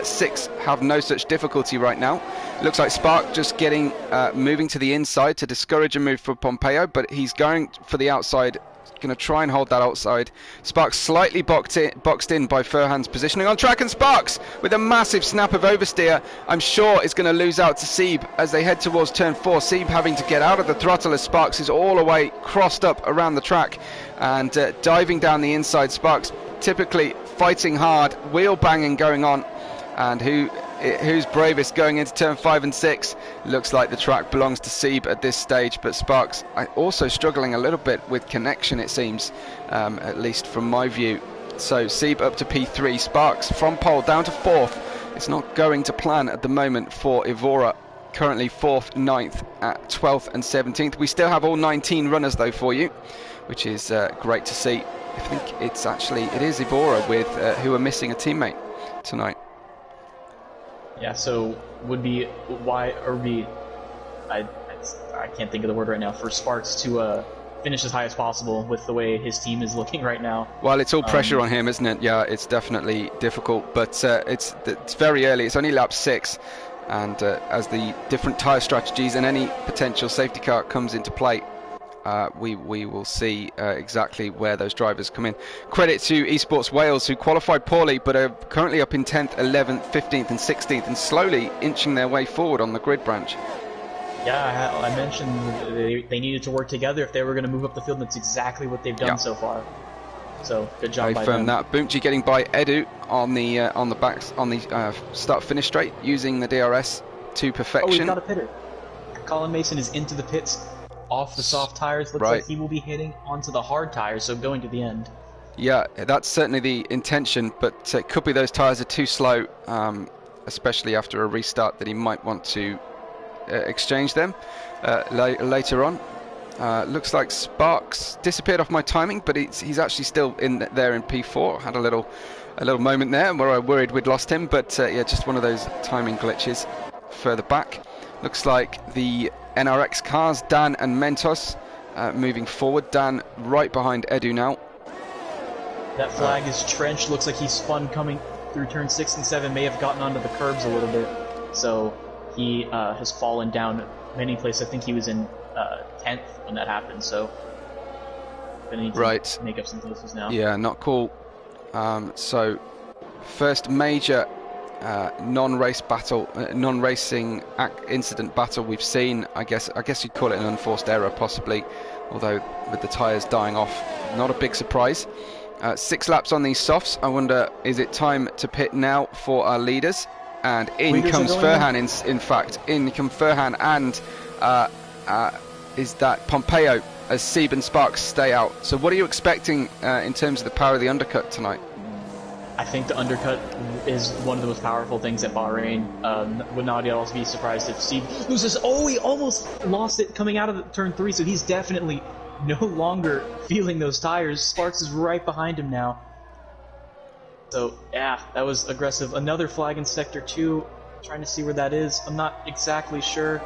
S1: 6 have no such difficulty right now. Looks like Spark just getting moving to the inside to discourage a move for Pompeo, but he's going for the outside. Going to try and hold that outside. Sparks slightly boxed in by Furhan's positioning on track, and Sparks with a massive snap of oversteer, I'm sure is going to lose out to Sieb as they head towards turn 4. Sieb having to get out of the throttle as Sparks is all the way crossed up around the track and diving down the inside. Sparks typically fighting hard, wheel banging going on, and who's bravest going into turn 5 and 6. Looks like the track belongs to Sieb at this stage, but Sparks also struggling a little bit with connection, it seems, at least from my view. So Sieb up to P3, Sparks from pole down to 4th. It's not going to plan at the moment for Evora, currently 4th, 9th, at 12th and 17th. We still have all 19 runners though for you, which is great to see. I think it is Evora with who are missing a teammate tonight.
S2: Yeah, so would be I can't think of the word right now, for Sparks to finish as high as possible with the way his team is looking right now.
S1: Well, it's all pressure on him, isn't it? Yeah, it's definitely difficult, but it's very early. It's only lap 6, and as the different tyre strategies and any potential safety car comes into play, we will see exactly where those drivers come in. Credit to Esports Wales, who qualified poorly but are currently up in 10th, 11th, 15th and 16th and slowly inching their way forward on the grid branch.
S2: Yeah, I mentioned they needed to work together if they were going to move up the field, and that's exactly what they've done so far. So good job by them.
S1: That Boomchi getting by Edu on the start-finish straight using the DRS to perfection.
S2: Oh, we've got a pitter. Colin Mason is into the pits off the soft tires. Looks like he will be hitting onto the hard tires, so going to the end. Yeah,
S1: that's certainly the intention, but it could be those tires are too slow, especially after a restart, that he might want to exchange them later on. Looks like Sparks disappeared off my timing, but he's actually still there in P4. Had a little moment there where I worried we'd lost him, but yeah, just one of those timing glitches. Further back, looks like the NRX cars, Dan and Mentos, moving forward. Dan right behind Edu now.
S2: That flag is Trench. Looks like he spun coming through turn 6 and 7, may have gotten onto the curbs a little bit, so he has fallen down many places. I think he was in 10th when that happened, so gonna need to make up some places now.
S1: Yeah, not cool. So first major non-race battle, non-racing incident battle we've seen. I guess you'd call it an unforced error possibly, although with the tyres dying off, not a big surprise. 6 laps on these softs. I wonder, is it time to pit now for our leaders? And in comes Furhan, in fact. In come Furhan, and is that Pompeo as Sieb and Sparks stay out. So what are you expecting in terms of the power of the undercut tonight?
S2: I think the undercut is one of the most powerful things at Bahrain. Would not at all be surprised if Sieb loses. Oh, he almost lost it coming out of turn 3, so he's definitely no longer feeling those tires. Sparks is right behind him now. So, yeah, that was aggressive. Another flag in Sector 2. Trying to see where that is. I'm not exactly sure.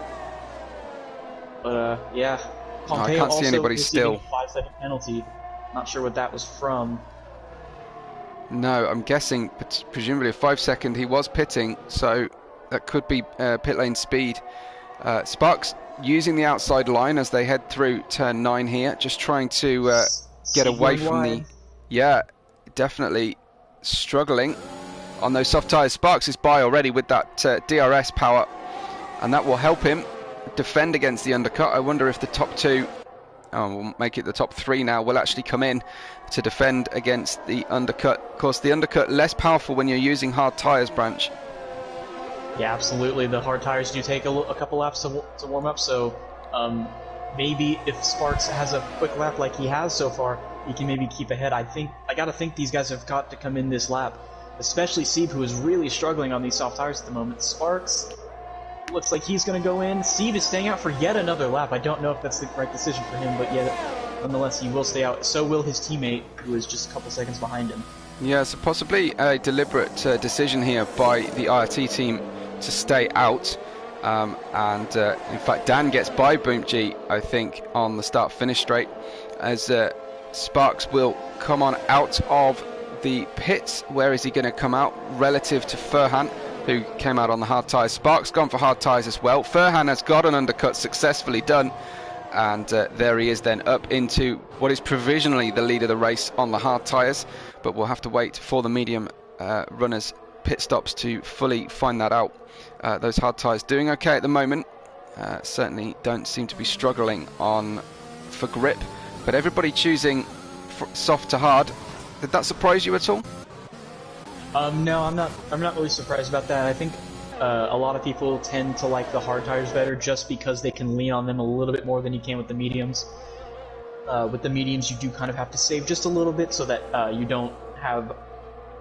S2: But, yeah. Pompeo
S1: I can't see anybody still.
S2: A 5-second penalty. Not sure what that was from.
S1: No, I'm guessing presumably a 5-second. He was pitting, so that could be pit lane speed. Sparks using the outside line as they head through turn 9 here, just trying to get
S2: Sieb
S1: away
S2: going
S1: from
S2: wide.
S1: yeah, definitely struggling on those soft tyres. Sparks is by already with that DRS power, and that will help him defend against the undercut. I wonder if the top two, we'll make it the top three now, will actually come in to defend against the undercut. Of course, the undercut less powerful when you're using hard tyres, Branch.
S2: Yeah, absolutely. The hard tires do take a couple laps to warm up, so maybe if Sparks has a quick lap like he has so far, he can maybe keep ahead. I gotta think these guys have got to come in this lap, especially Sieb, who is really struggling on these soft tires at the moment. Sparks looks like he's going to go in. Sieb is staying out for yet another lap. I don't know if that's the right decision for him, but yet, nonetheless, he will stay out. So will his teammate, who is just a couple seconds behind him.
S1: Yeah, so possibly a deliberate decision here by the IRT team to stay out. In fact, Dan gets by Boomji, I think, on the start-finish straight, as Sparks will come on out of the pits. Where is he going to come out relative to Furhan, who came out on the hard tyres? Sparks gone for hard tyres as well. Furhan has got an undercut successfully done, and there he is then up into what is provisionally the lead of the race on the hard tyres, but we'll have to wait for the medium runners pit stops to fully find that out. Those hard tyres doing okay at the moment, certainly don't seem to be struggling for grip, but everybody choosing soft to hard. Did that surprise you at all?
S2: No, I'm not really surprised about that. I think a lot of people tend to like the hard tires better just because they can lean on them a little bit more than you can with the mediums. With the mediums, you do kind of have to save just a little bit so that you don't have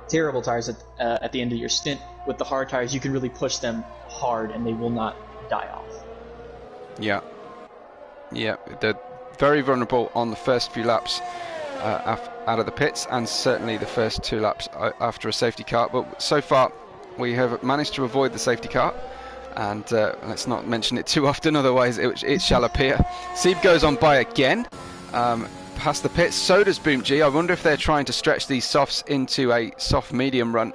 S2: terrible tires at the end of your stint. With the hard tires, you can really push them hard and they will not die off.
S1: Yeah, they're very vulnerable on the first few laps out of the pits, and certainly the first 2 laps after a safety car. But so far, we have managed to avoid the safety car, and let's not mention it too often, otherwise it shall appear. Sieb goes on by again, past the pits. So does Boomji. I wonder if they're trying to stretch these softs into a soft medium run.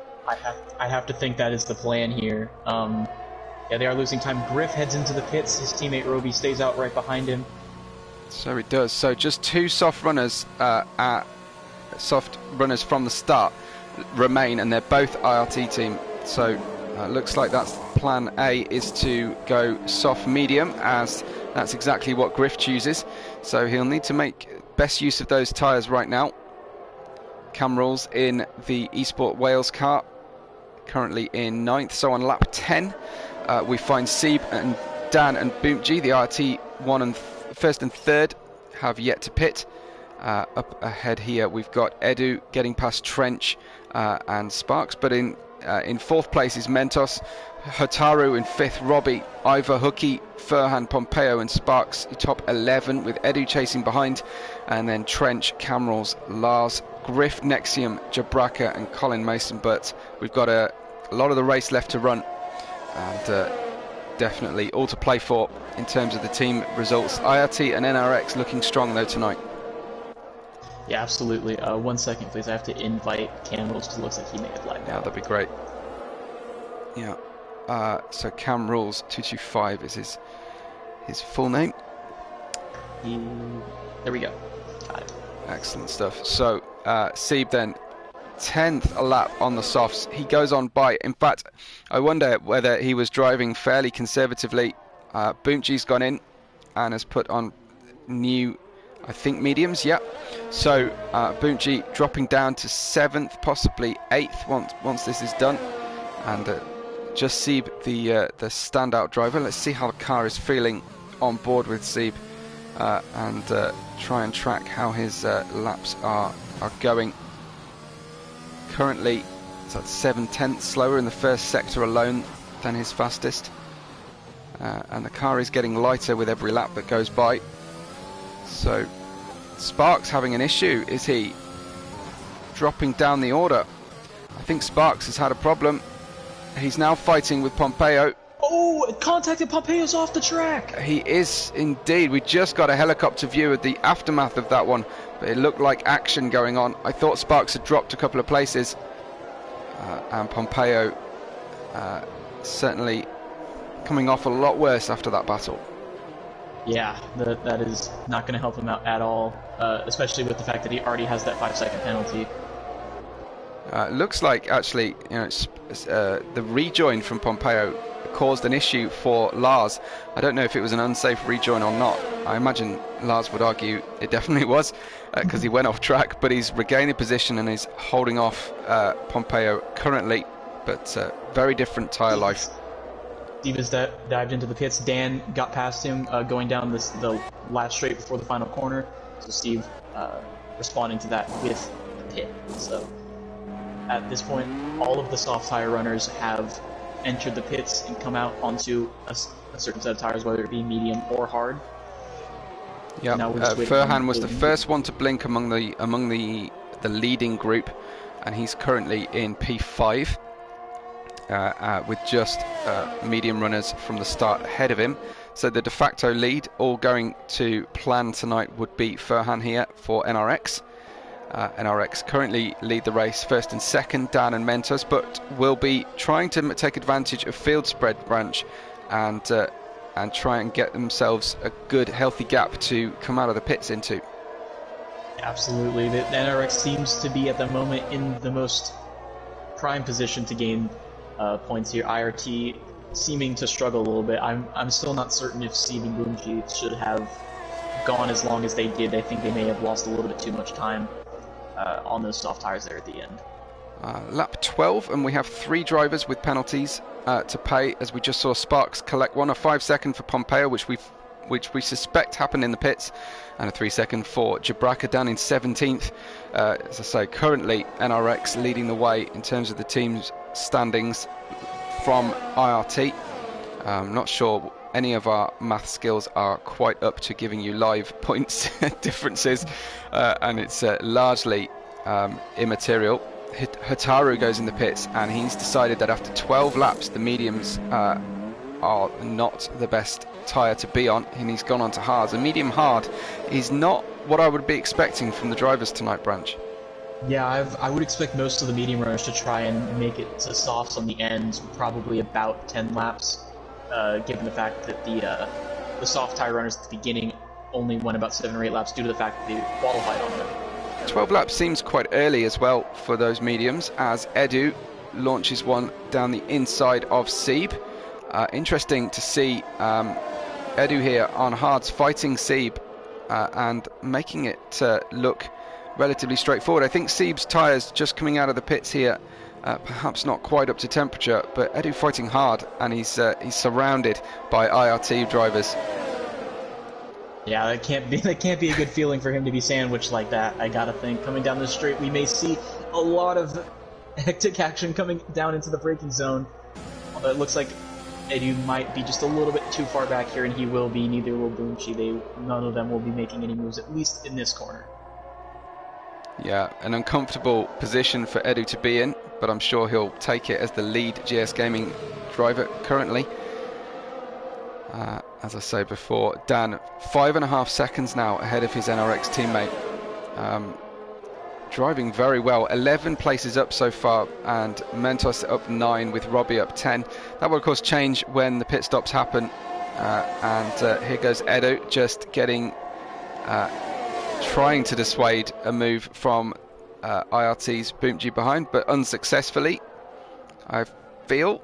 S2: I have to think that is the plan here. Yeah, they are losing time. Griff heads into the pits. His teammate Roby stays out right behind him.
S1: So it does. So just 2 soft runners from the start remain, and they're both IRT team. So looks like that's plan A, is to go soft medium, as that's exactly what Griff chooses. So he'll need to make best use of those tyres right now. Cam Rules in the eSport Wales car, currently in 9th. So on lap 10, we find Sieb and Dan and Boomji, the IRT 1st and 3rd, have yet to pit. Up ahead here, we've Got Edu getting past Trench and Sparks, but in 4th place is Mentos, Hotaru in 5th, Robbie, Ivor, Hooky, Furhan, Pompeo and Sparks top 11, with Edu chasing behind, and then Trench, Camrals, Lars, Griff, Nexium, Jabraka and Colin Mason. But we've got a lot of the race left to run, and definitely all to play for in terms of the team results. IRT and NRX looking strong though tonight.
S2: Yeah, absolutely. 1 second, please. I have to invite Cam Rules because it looks like he may have lagged out.
S1: That'd be great. Yeah. So Cam Rules 225 is his full name.
S2: There we go. Got it.
S1: Excellent stuff. So Sieb then 10th a lap on the softs. He goes on by. In fact, I wonder whether he was driving fairly conservatively. Boomji's gone in and has put on new, I think, mediums. Yeah. So Boomji dropping down to 7th, possibly 8th once this is done, and just Sieb the standout driver. Let's see how the car is feeling on board with Sieb, and try and track how his laps are going. Currently, it's at 7/10 slower in the first sector alone than his fastest, and the car is getting lighter with every lap that goes by. So Sparks having an issue, is he? Dropping down the order. I think Sparks has had a problem. He's now fighting with Pompeo.
S2: Oh, it contacted Pompeo's off the track.
S1: He is indeed. We just got a helicopter view of the aftermath of that one, but it looked like action going on. I thought Sparks had dropped a couple of places, and Pompeo certainly coming off a lot worse after that battle.
S2: Yeah, that is not going to help him out at all, especially with the fact that he already has that 5-second penalty.
S1: Looks like actually, the rejoin from Pompeo caused an issue for Lars. I don't know if it was an unsafe rejoin or not. I imagine Lars would argue it definitely was, because he went off track, but he's regaining position and is holding off Pompeo currently. But very different tyre life.
S2: Steve has dived into the pits. Dan got past him going down the last straight before the final corner. So Steve responding to that with the pit. So at this point, all of the soft tire runners have entered the pits and come out onto a certain set of tires, whether it be medium or hard.
S1: Yeah, Furhan was the first one to blink among the leading group, and he's currently in P5. With just medium runners from the start ahead of him. So the de facto lead, all going to plan tonight, would be Furhan here for NRX. NRX currently lead the race first and second, Dan and Mentos, but will be trying to take advantage of field spread branch and try and get themselves a good healthy gap to come out of the pits into.
S2: Absolutely. The NRX seems to be at the moment in the most prime position to gain points here. IRT seeming to struggle a little bit. I'm still not certain if Steve and Boomji should have gone as long as they did. I think they may have lost a little bit too much time on those soft tires there at the end.
S1: Lap 12, and we have 3 drivers with penalties to pay, as we just saw Sparks collect one, a 5-second for Pompeo, which we suspect happened in the pits, and a 3-second for Jabraka down in 17th. As I say, currently NRX leading the way in terms of the team's standings from IRT. I'm not sure any of our math skills are quite up to giving you live points differences, and it's largely immaterial. Hataru goes in the pits, and he's decided that after 12 laps the mediums are not the best tyre to be on, and he's gone on to hards. A medium hard is not what I would be expecting from the drivers tonight, Branch.
S2: Yeah, I would expect most of the medium runners to try and make it to softs on the end, probably about 10 laps, given the fact that the soft tire runners at the beginning only won about 7 or 8 laps due to the fact that they qualified on them.
S1: 12 laps seems quite early as well for those mediums, as Edu launches one down the inside of Sieb. Interesting to see Edu here on hards fighting Sieb and making it look relatively straightforward. I think Sieb's tyres just coming out of the pits here, perhaps not quite up to temperature, but Edu fighting hard, and he's surrounded by IRT drivers.
S2: Yeah, that can't be a good feeling for him to be sandwiched like that. I gotta think coming down the straight, we may see a lot of hectic action coming down into the braking zone. Although it looks like Edu might be just a little bit too far back here, and he will be. Neither will Boomchi. None of them will be making any moves, at least in this corner.
S1: Yeah, an uncomfortable position for Edu to be in, but I'm sure he'll take it as the lead GS Gaming driver currently. As I say before, Dan 5.5 seconds now ahead of his NRX teammate. Driving very well, 11 places up so far, and Mentos up 9 with Robbie up 10. That will of course change when the pit stops happen, and here goes Edu just getting trying to dissuade a move from IRT's Boomji behind, but unsuccessfully, I feel.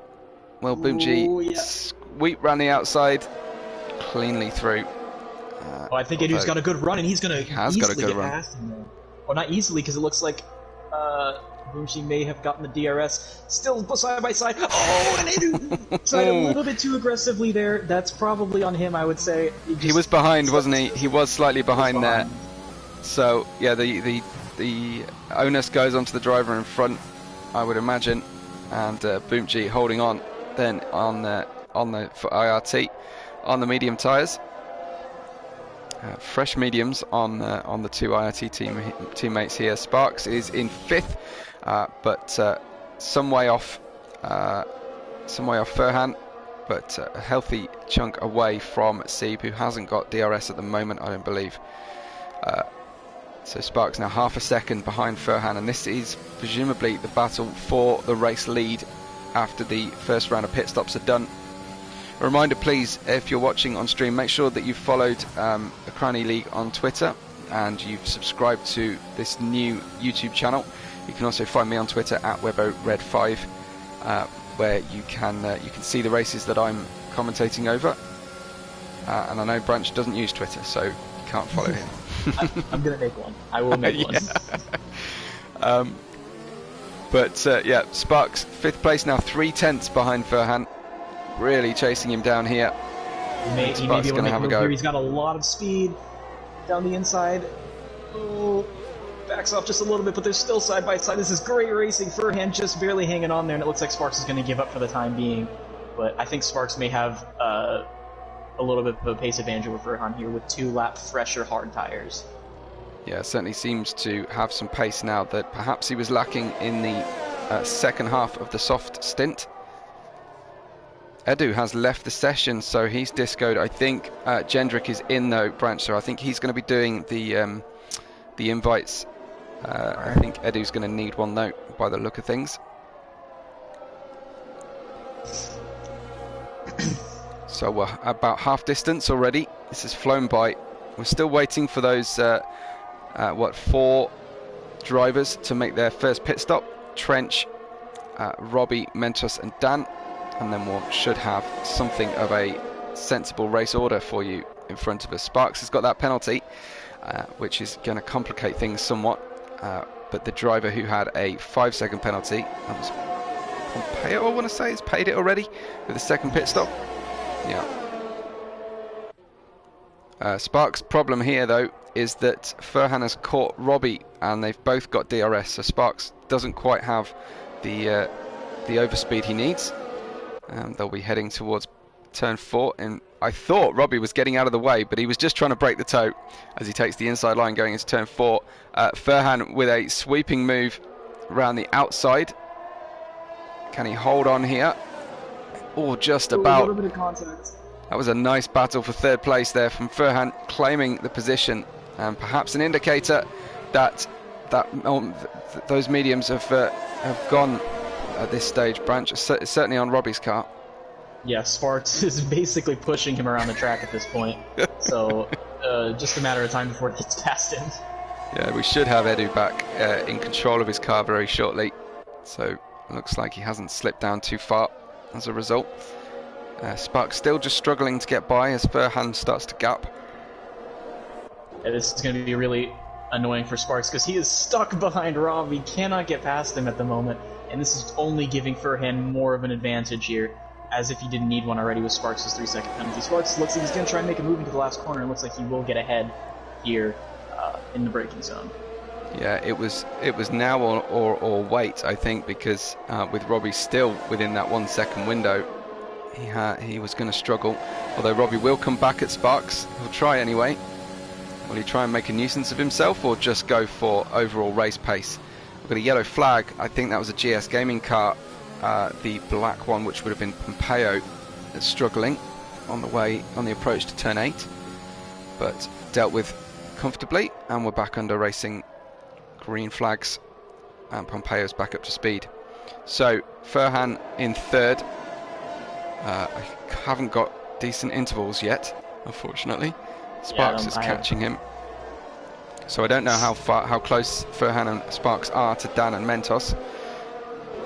S1: Well, Boomji sweep round the outside, cleanly through.
S2: I think Edu's got a good run, and he's going to
S1: has got a good run.
S2: Past him. Well, not easily, because it looks like Boomji may have gotten the DRS. Still side by side. Oh, and Edu tried a little bit too aggressively there. That's probably on him, I would say.
S1: He was behind, wasn't he? He was slightly behind there. So yeah, the onus goes onto the driver in front, I would imagine, and Boomji holding on then on the for IRT on the medium tyres. Fresh mediums on the 2 IRT teammates here. Sparks is in 5th, but some way off Furhan, but a healthy chunk away from Sieb, who hasn't got DRS at the moment, I don't believe. So Sparks now half a second behind Furhan, and this is presumably the battle for the race lead after the first round of pit stops are done. A reminder, please, if you're watching on stream, make sure that you've followed the Crown E League on Twitter and you've subscribed to this new YouTube channel. You can also find me on Twitter at WebORed5, where you can see the races that I'm commentating over. And I know Branch doesn't use Twitter, so you can't follow him.
S2: I'm going to make one. I will make one.
S1: But yeah, Sparks, 5th place now, 3/10 behind Furhan. Really chasing him down here.
S2: He may be able to make a move here. He's got a lot of speed down the inside. Oh, backs off just a little bit, but they're still side by side. This is great racing. Furhan just barely hanging on there, and it looks like Sparks is going to give up for the time being. But I think Sparks may have a little bit of a pace advantage over Furhan here with 2-lap fresher hard tires.
S1: Yeah, certainly seems to have some pace now that perhaps he was lacking in the second half of the soft stint. Edu has left the session, so he's discoed. I think Jendrik is in though, Branch, so I think he's going to be doing the invites. I think Edu's going to need one though, by the look of things. So we're about half distance already. This has flown by. We're still waiting for those 4 drivers to make their first pit stop. Trench, Robbie, Mentos and Dan. And then we should have something of a sensible race order for you in front of us. Sparks has got that penalty, which is going to complicate things somewhat. But the driver who had a 5-second penalty, that was Pompeo, I want to say, has paid it already with a second pit stop. Yeah. Sparks' problem here, though, is that Furhan has caught Robbie, and they've both got DRS. So Sparks doesn't quite have the overspeed he needs. They'll be heading towards turn 4, and I thought Robbie was getting out of the way, but he was just trying to break the toe as he takes the inside line going into turn 4. Furhan with a sweeping move around the outside. Can he hold on here? Oh, just about.
S2: A little bit of contact.
S1: That was a nice battle for 3rd place there from Furhan, claiming the position, and perhaps an indicator that those mediums have gone at this stage. Branch is certainly on Robbie's car.
S2: Yeah, Sparks is basically pushing him around the track at this point. So just a matter of time before it gets past him.
S1: Yeah, we should have Edu back in control of his car very shortly. So it looks like he hasn't slipped down too far as a result. Sparks still just struggling to get by as Furhan starts to gap.
S2: Yeah, this is going to be really annoying for Sparks because he is stuck behind Rob. He cannot get past him at the moment. And this is only giving Furhan more of an advantage here, as if he didn't need one already with Sparks' 3-second penalty. Sparks looks like he's going to try and make a move into the last corner, and looks like he will get ahead here in the braking zone.
S1: Yeah, it was now or wait, I think, because with Robbie still within that 1-second window, he was going to struggle. Although Robbie will come back at Sparks. He'll try anyway. Will he try and make a nuisance of himself, or just go for overall race pace? We've got a yellow flag. I think that was a GS Gaming car, the black one, which would have been Pompeo, that's struggling on the approach to turn 8, but dealt with comfortably, and we're back under racing green flags, and Pompeo's back up to speed. So Furhan in 3rd. I haven't got decent intervals yet, unfortunately. Sparks is catching him. So I don't know how close Furhan and Sparks are to Dan and Mentos.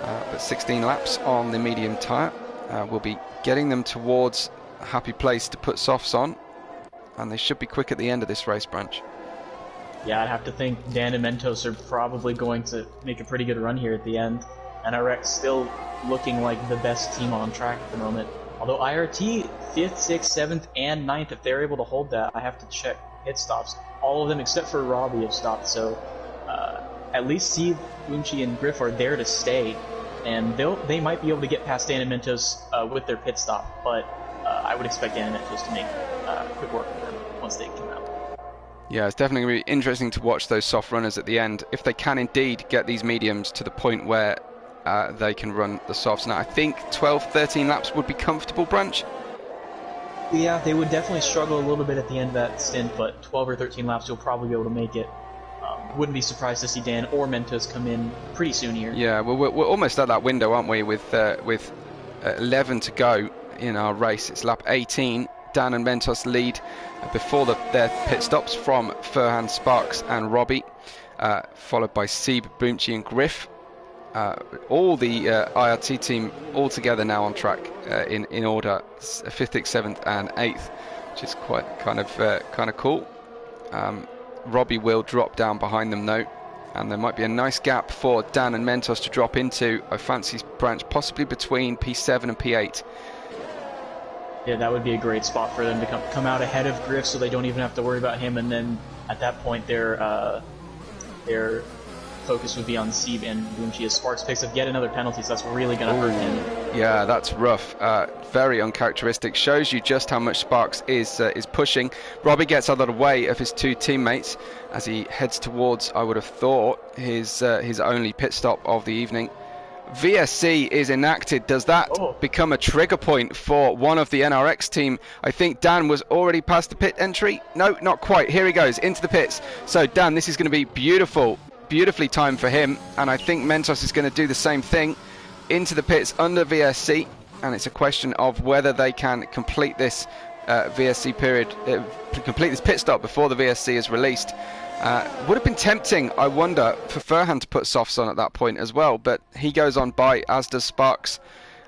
S1: But 16 laps on the medium tyre will be getting them towards a happy place to put softs on, and they should be quick at the end of this race, Branch.
S2: Yeah, I'd have to think Dan and Mentos are probably going to make a pretty good run here at the end. NRX still looking like the best team on track at the moment. Although IRT 5th, 6th, 7th, and 9th, if they're able to hold that, I have to check pit stops. All of them except for Robbie have stopped, so at least Steve, Unchi, and Griff are there to stay, and they might be able to get past Dan and Mentos with their pit stop, but I would expect Dan and Mentos to make quick work of them once they come out.
S1: Yeah, it's definitely going to be interesting to watch those soft runners at the end, if they can indeed get these mediums to the point where they can run the softs. Now, I think 12, 13 laps would be comfortable, Branch.
S2: Yeah, they would definitely struggle a little bit at the end of that stint, but 12 or 13 laps you'll probably be able to make it. Wouldn't be surprised to see Dan or Mentos come in pretty soon here.
S1: Yeah, well, we're almost at that window, aren't we, with 11 to go in our race. It's lap 18. Dan and Mentos lead before their pit stops from Furhan, Sparks and Robbie, followed by Sieb, Boomchi and Griff. All the IRT team all together now on track in order, 5th, 6th, 7th and 8th, which is quite kind of cool. Robbie will drop down behind them though, and there might be a nice gap for Dan and Mentos to drop into. I fancy branch possibly between P7 and P8.
S2: Yeah, that would be a great spot for them to come out ahead of Griff, so they don't even have to worry about him. And then at that point, their focus would be on Sieb and Boomchi as Sparks picks up yet another penalty, so that's really going to hurt him.
S1: Yeah, that's rough. Very uncharacteristic. Shows you just how much Sparks is pushing. Robbie gets out of the way of his two teammates as he heads towards, I would have thought, his only pit stop of the evening. VSC is enacted. Does that become a trigger point for one of the NRX team? I think Dan was already past the pit entry. No, not quite. Here he goes into the pits. So Dan, this is going to be beautifully timed for him, and I think Mentos is going to do the same thing into the pits under VSC, and it's a question of whether they can complete this VSC period, complete this pit stop before the VSC is released. Would have been tempting, I wonder, for Furhan to put softs on at that point as well, but he goes on by, as does Sparks,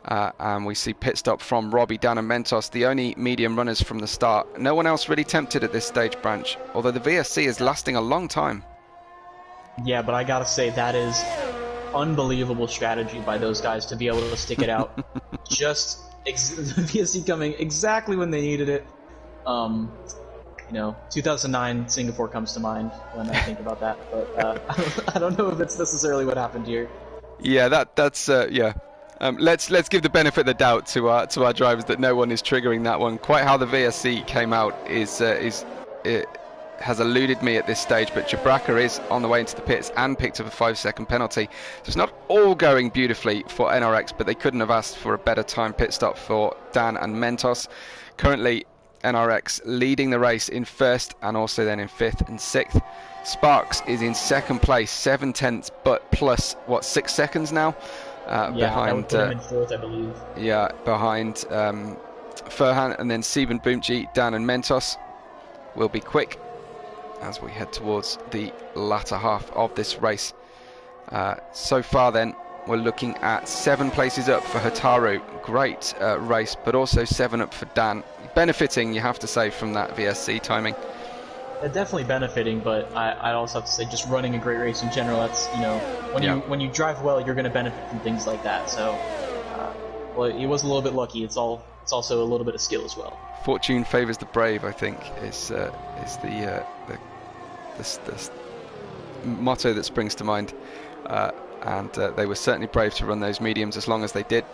S1: and we see pit stop from Robbie, Dan and Mentos, the only medium runners from the start. No one else really tempted at this stage, Branch, although the VSC is lasting a long time.
S2: Yeah, but I gotta say, that is unbelievable strategy by those guys to be able to stick it out. Just the VSC coming exactly when they needed it. 2009 Singapore comes to mind when I think about that, but I don't know if it's necessarily what happened here.
S1: Yeah, that's yeah. Let's give the benefit of the doubt to our drivers that no one is triggering that one. Quite how the VSC came out has eluded me at this stage, but Jabraka is on the way into the pits and picked up a 5-second penalty. So it's not all going beautifully for NRX, but they couldn't have asked for a better time pit stop for Dan and Mentos. Currently, NRX leading the race in 1st and also then in 5th and 6th. Sparks is in 2nd place, 7/10, but plus, 6 seconds now? Behind,
S2: that would put him in 4th, I believe.
S1: Yeah, behind Furhan, and then Sieb and Boomchi, Dan and Mentos will be quick as we head towards the latter half of this race. So far then, we're looking at 7 places up for Hataru. Great race, but also 7 up for Dan. Benefiting, you have to say, from that VSC timing.
S2: Definitely benefiting, but I also have to say, just running a great race in general, that's, when you drive well, you're going to benefit from things like that. So, well, he was a little bit lucky. It's also a little bit of skill as well.
S1: Fortune favours the brave, I think, is the motto that springs to mind, and they were certainly brave to run those mediums as long as they did.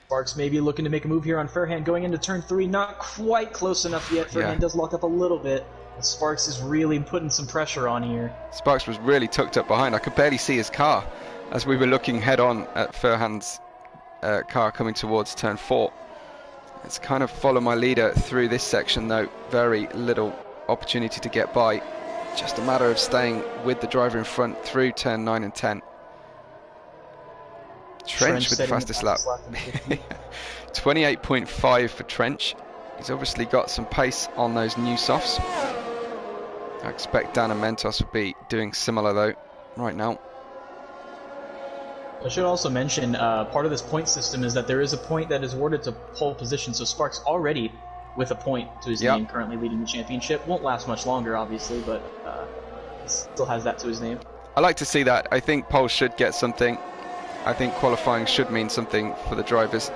S2: Sparks maybe looking to make a move here on Furhan going into turn 3, not quite close enough yet. Furhan does lock up a little bit, but Sparks is really putting some pressure on here.
S1: Sparks was really tucked up behind. I could barely see his car as we were looking head on at Furhan's car coming towards turn 4. It's kind of follow my leader through this section though. Very little opportunity to get by. Just a matter of staying with the driver in front through turn 9 and 10. Trench with the fastest lap. 28.5 for Trench. He's obviously got some pace on those new softs. I expect Dan and Mentos will be doing similar though right now.
S2: I should also mention part of this point system is that there is a point that is awarded to pole position, so Sparks already with a point to his name, currently leading the championship. Won't last much longer obviously, but still has that to his name.
S1: I like to see that. I think pole should get something. I think qualifying should mean something for the drivers.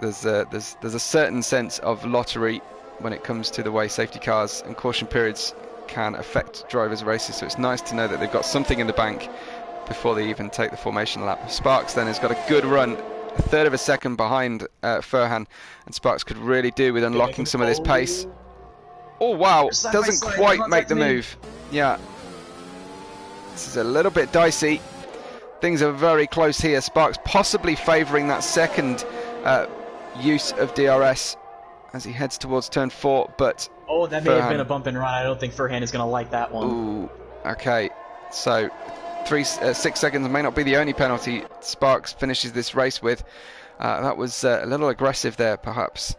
S1: There's a certain sense of lottery when it comes to the way safety cars and caution periods can affect drivers' races, so it's nice to know that they've got something in the bank before they even take the formation lap. Sparks then has got a good run, a third of a second behind Furhan, and Sparks could really do with unlocking some of this pace. Oh wow, doesn't quite make the move. Yeah, this is a little bit dicey. Things are very close here. Sparks possibly favouring that second use of DRS as he heads towards turn 4, but
S2: that may have been a bump and run. I don't think Furhan is going to like that one.
S1: Ooh, okay, so 6 seconds may not be the only penalty Sparks finishes this race with. That was a little aggressive there, perhaps.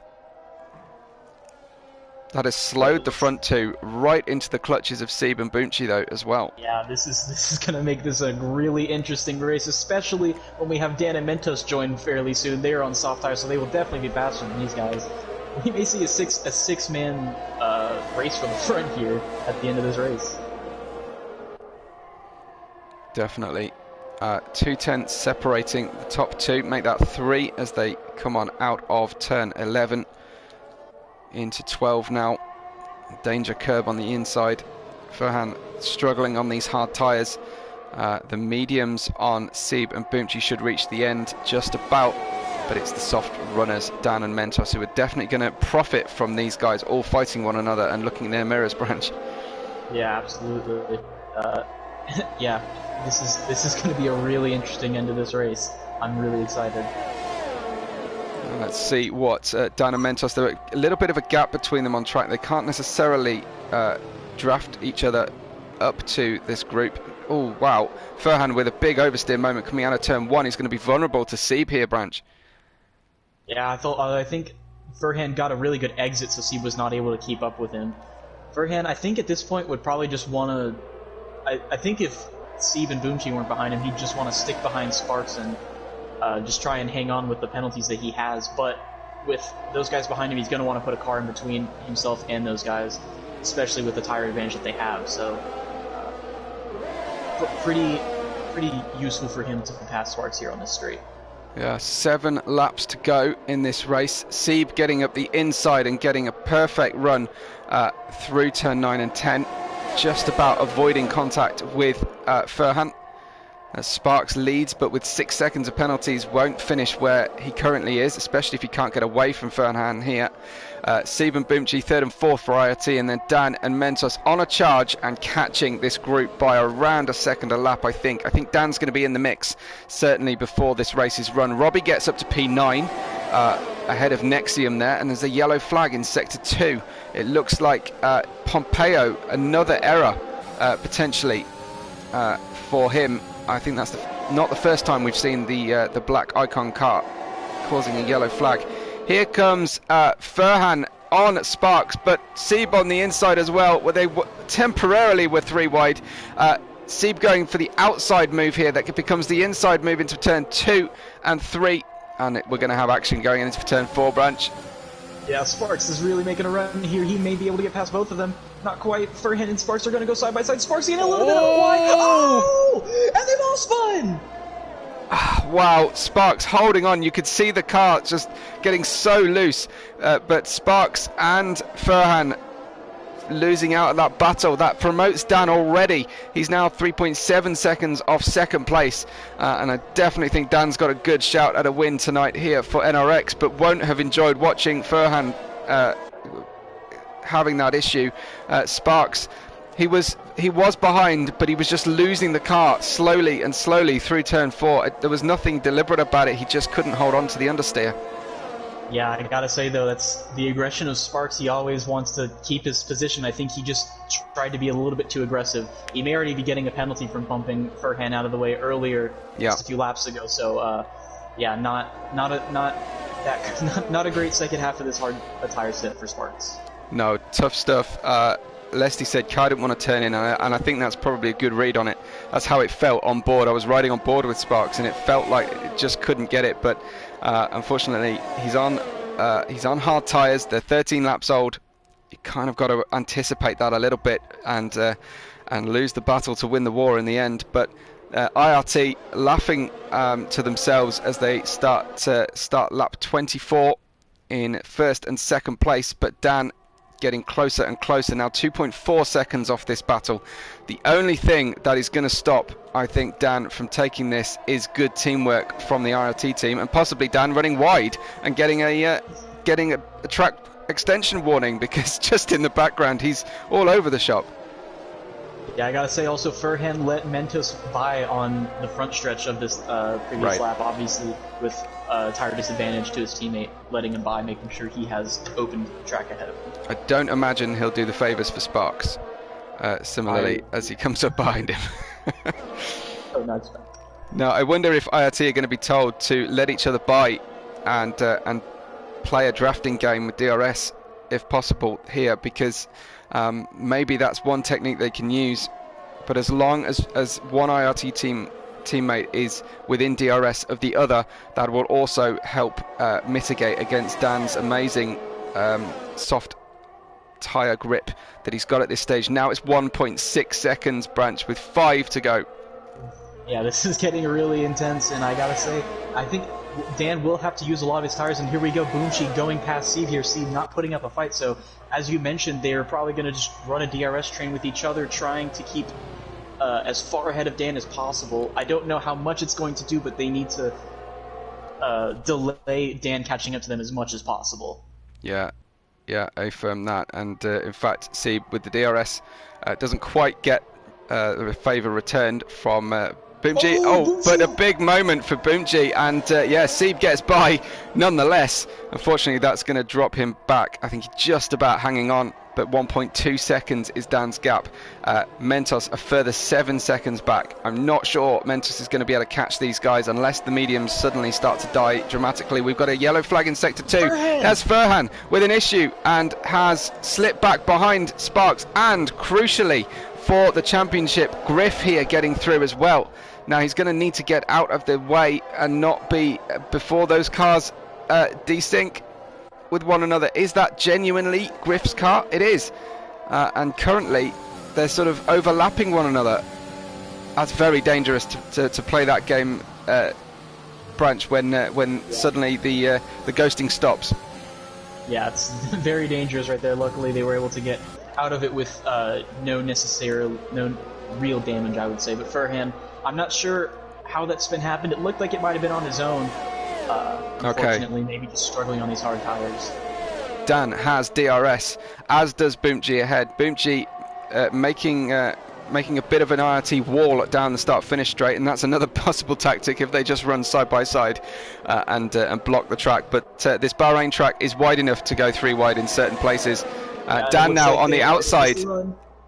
S1: That has
S2: But
S1: slowed
S2: it
S1: the
S2: looks,
S1: front two right into the clutches of Seb and Boonchi, though, as well.
S2: yeah, this is gonna make this a really interesting race, especially when we have Dan and Mentos join fairly soon. They are on soft tires, so they will definitely be faster than these guys. We may see a six-man race from the front here at the end of this race.
S1: Definitely. 2 tenths separating the top two, make that 3 as they come on out of turn 11 into 12 now. Danger curb on the inside. Furhan struggling on these hard tyres. The mediums on Seb and Boomchi should reach the end just about, but it's the soft runners, Dan and Mentos, who are definitely going to profit from these guys all fighting one another and looking in their mirrors, Branch.
S2: Yeah, absolutely. Yeah, this is going to be a really interesting end to this race. I'm really excited.
S1: Let's see what Dan and Mentos. There's a little bit of a gap between them on track. They can't necessarily draft each other up to this group. Oh wow, Furhan with a big oversteer moment coming out of turn 1. He's going to be vulnerable to Seb here, Branch.
S2: Yeah, I think Furhan got a really good exit, so Seb was not able to keep up with him. Furhan, I think at this point would probably just want to. I think if Seb and Boomchi weren't behind him, he'd just want to stick behind Sparks and just try and hang on with the penalties that he has. But with those guys behind him, he's going to want to put a car in between himself and those guys, especially with the tire advantage that they have. So pretty useful for him to pass Sparks here on this straight.
S1: Yeah, 7 laps to go in this race. Seb getting up the inside and getting a perfect run through turn 9 and 10. Just about avoiding contact with Furhan. Sparks leads, but with 6 seconds of penalties won't finish where he currently is, especially if he can't get away from Furhan here. Seb and Boomchi 3rd and 4th for IRT, and then Dan and Mentos on a charge and catching this group by around a second a lap, I think. I think Dan's going to be in the mix, certainly before this race is run. Robbie gets up to P9, ahead of Nexium there, and there's a yellow flag in Sector 2. It looks like Pompeo, another error potentially for him. I think that's not the first time we've seen the black icon car causing a yellow flag. Here comes Furhan on Sparks, but Seb on the inside as well, where they temporarily were 3 wide. Seb going for the outside move here, that becomes the inside move into turn 2 and 3, and we're going to have action going into turn 4, Branch.
S2: Yeah, Sparks is really making a run here. He may be able to get past both of them. Not quite. Furhan and Sparks are going to go side by side. Sparks getting a little bit of a wide. Oh! And they've all spun!
S1: Wow, Sparks holding on. You could see the car just getting so loose. But Sparks and Furhan losing out at that battle. That promotes Dan already. He's now 3.7 seconds off second place. And I definitely think Dan's got a good shout at a win tonight here for NRX, but won't have enjoyed watching Furhan having that issue. Sparks, he was behind, but he was just losing the car slowly and slowly through turn 4. There was nothing deliberate about it. He just couldn't hold on to the understeer.
S2: Yeah, I gotta say though, that's the aggression of Sparks. He always wants to keep his position. I think he just tried to be a little bit too aggressive. He may already be getting a penalty from pumping Furhan out of the way earlier, just a few laps ago. So, yeah, not a great second half of this hard tire set for Sparks.
S1: No, tough stuff. Leslie said Kai didn't want to turn in, and I think that's probably a good read on it. That's how it felt on board. I was riding on board with Sparks, and it felt like it just couldn't get it. But unfortunately, he's on hard tyres. They're 13 laps old. You kind of got to anticipate that a little bit and lose the battle to win the war in the end. But IRT laughing to themselves as they start lap 24 in first and second place. But Dan getting closer and closer now, 2.4 seconds off this battle. The only thing that is going to stop, I think, Dan from taking this is good teamwork from the IRT team, and possibly Dan running wide and getting a track extension warning, because just in the background he's all over the shop.
S2: Yeah, I gotta say also, Furhan let Mentos by on the front stretch of this previous lap, obviously with tire disadvantage to his teammate, letting him by, making sure he has open track ahead of him.
S1: I don't imagine he'll do the favours for Sparks, similarly, as he comes up behind him.
S2: Oh, no, it's fine.
S1: Now, I wonder if IRT are going to be told to let each other by and play a drafting game with DRS if possible here, because maybe that's one technique they can use. But as long as one IRT teammate is within DRS of the other, that will also help mitigate against Dan's amazing soft tyre grip that he's got at this stage. Now it's 1.6 seconds, Branch, with 5 to go.
S2: Yeah, this is getting really intense, and I gotta say, I think Dan will have to use a lot of his tires, and here we go, Boomchi going past Steve here, Steve not putting up a fight, so as you mentioned, they're probably going to just run a DRS train with each other, trying to keep as far ahead of Dan as possible. I don't know how much it's going to do, but they need to delay Dan catching up to them as much as possible.
S1: Yeah, I affirm that, and in fact, Sieb with the DRS doesn't quite get the favour returned from Boomji. Oh, but a big moment for Boomji, and yeah, Sieb gets by nonetheless. Unfortunately, that's going to drop him back. I think he's just about hanging on, but 1.2 seconds is Dan's gap. Mentos a further 7 seconds back. I'm not sure Mentos is going to be able to catch these guys unless the mediums suddenly start to die dramatically. We've got a yellow flag in sector 2. There's Furhan with an issue and has slipped back behind Sparks, and crucially for the championship, Griff here getting through as well. Now he's going to need to get out of the way and not be before those cars desync with one another. Is that genuinely Griff's car? It is. And currently they're sort of overlapping one another. That's very dangerous to play that game, Branch, when suddenly the ghosting stops.
S2: Yeah, it's very dangerous right there. Luckily they were able to get out of it with no real damage, I would say. But Furhan, I'm not sure how that spin happened. It looked like it might have been on his own. Unfortunately, maybe just struggling on these hard tires.
S1: Dan has DRS, as does Boomchi ahead. Boomchi making a bit of an IRT wall down the start-finish straight, and that's another possible tactic if they just run side by side and block the track. But this Bahrain track is wide enough to go 3 wide in certain places. Dan now on the outside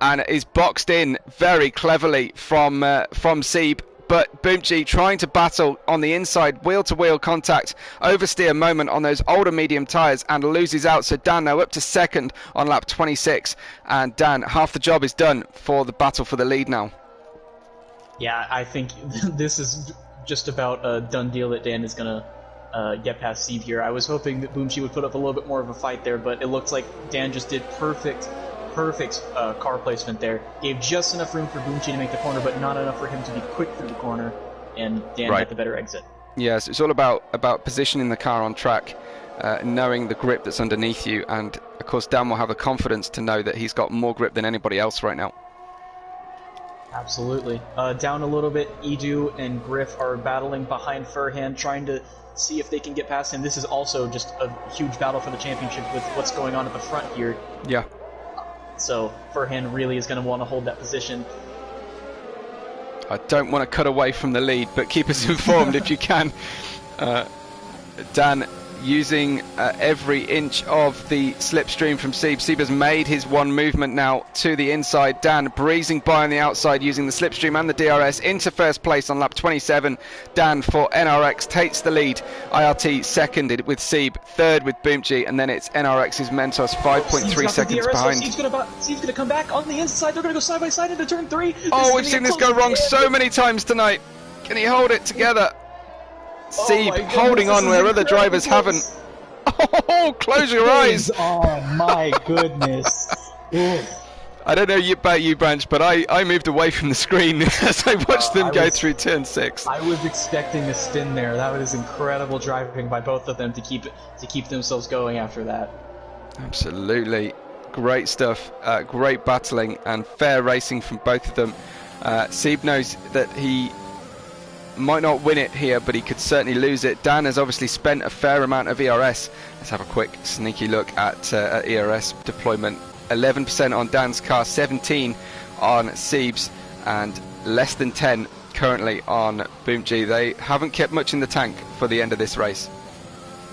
S1: and is boxed in very cleverly from Sieb, but Boomchi trying to battle on the inside, wheel-to-wheel contact, oversteer moment on those older medium tyres and loses out. So Dan now up to second on lap 26, and Dan, half the job is done for the battle for the lead now.
S2: Yeah, I think this is just about a done deal that Dan is going to get past Steve here. I was hoping that Boomchi would put up a little bit more of a fight there, but it looks like Dan just did perfect car placement there. Gave just enough room for Boomchi to make the corner, but not enough for him to be quick through the corner, and Dan got the better exit.
S1: Yes, it's all about positioning the car on track, knowing the grip that's underneath you, and of course Dan will have the confidence to know that he's got more grip than anybody else right now.
S2: Absolutely. Down a little bit, Edu and Griff are battling behind Furhan, trying to see if they can get past him. This is also just a huge battle for the championship with what's going on at the front here.
S1: Yeah.
S2: So Furhan really is going to want to hold that position.
S1: I don't want to cut away from the lead, but keep us informed if you can. Dan using every inch of the slipstream from Sieb. Sieb has made his one movement now to the inside. Dan breezing by on the outside using the slipstream and the DRS into first place on lap 27. Dan for NRX takes the lead. IRT seconded with Sieb, third with Boomchi, and then it's NRX's Mentos 5.3 seconds behind.
S2: Sieb's going to come back on the inside. They're going to go side by side into turn 3.
S1: Oh, we've seen this go wrong so many times tonight. Can he hold it together? Sieb holding on where other drivers haven't. Oh, close your eyes.
S2: Oh my goodness.
S1: I don't know about you, Branch, but I moved away from the screen as I watched them go through turn 6.
S2: I was expecting a spin there. That was incredible driving by both of them to keep themselves going after that.
S1: Absolutely. Great stuff. Great battling and fair racing from both of them. Sieb knows that he might not win it here, but he could certainly lose it. Dan has obviously spent a fair amount of ERS. Let's have a quick sneaky look at ERS deployment. 11% on Dan's car, 17 on Sieb's, and less than 10 currently on Boomchi. They haven't kept much in the tank for the end of this race.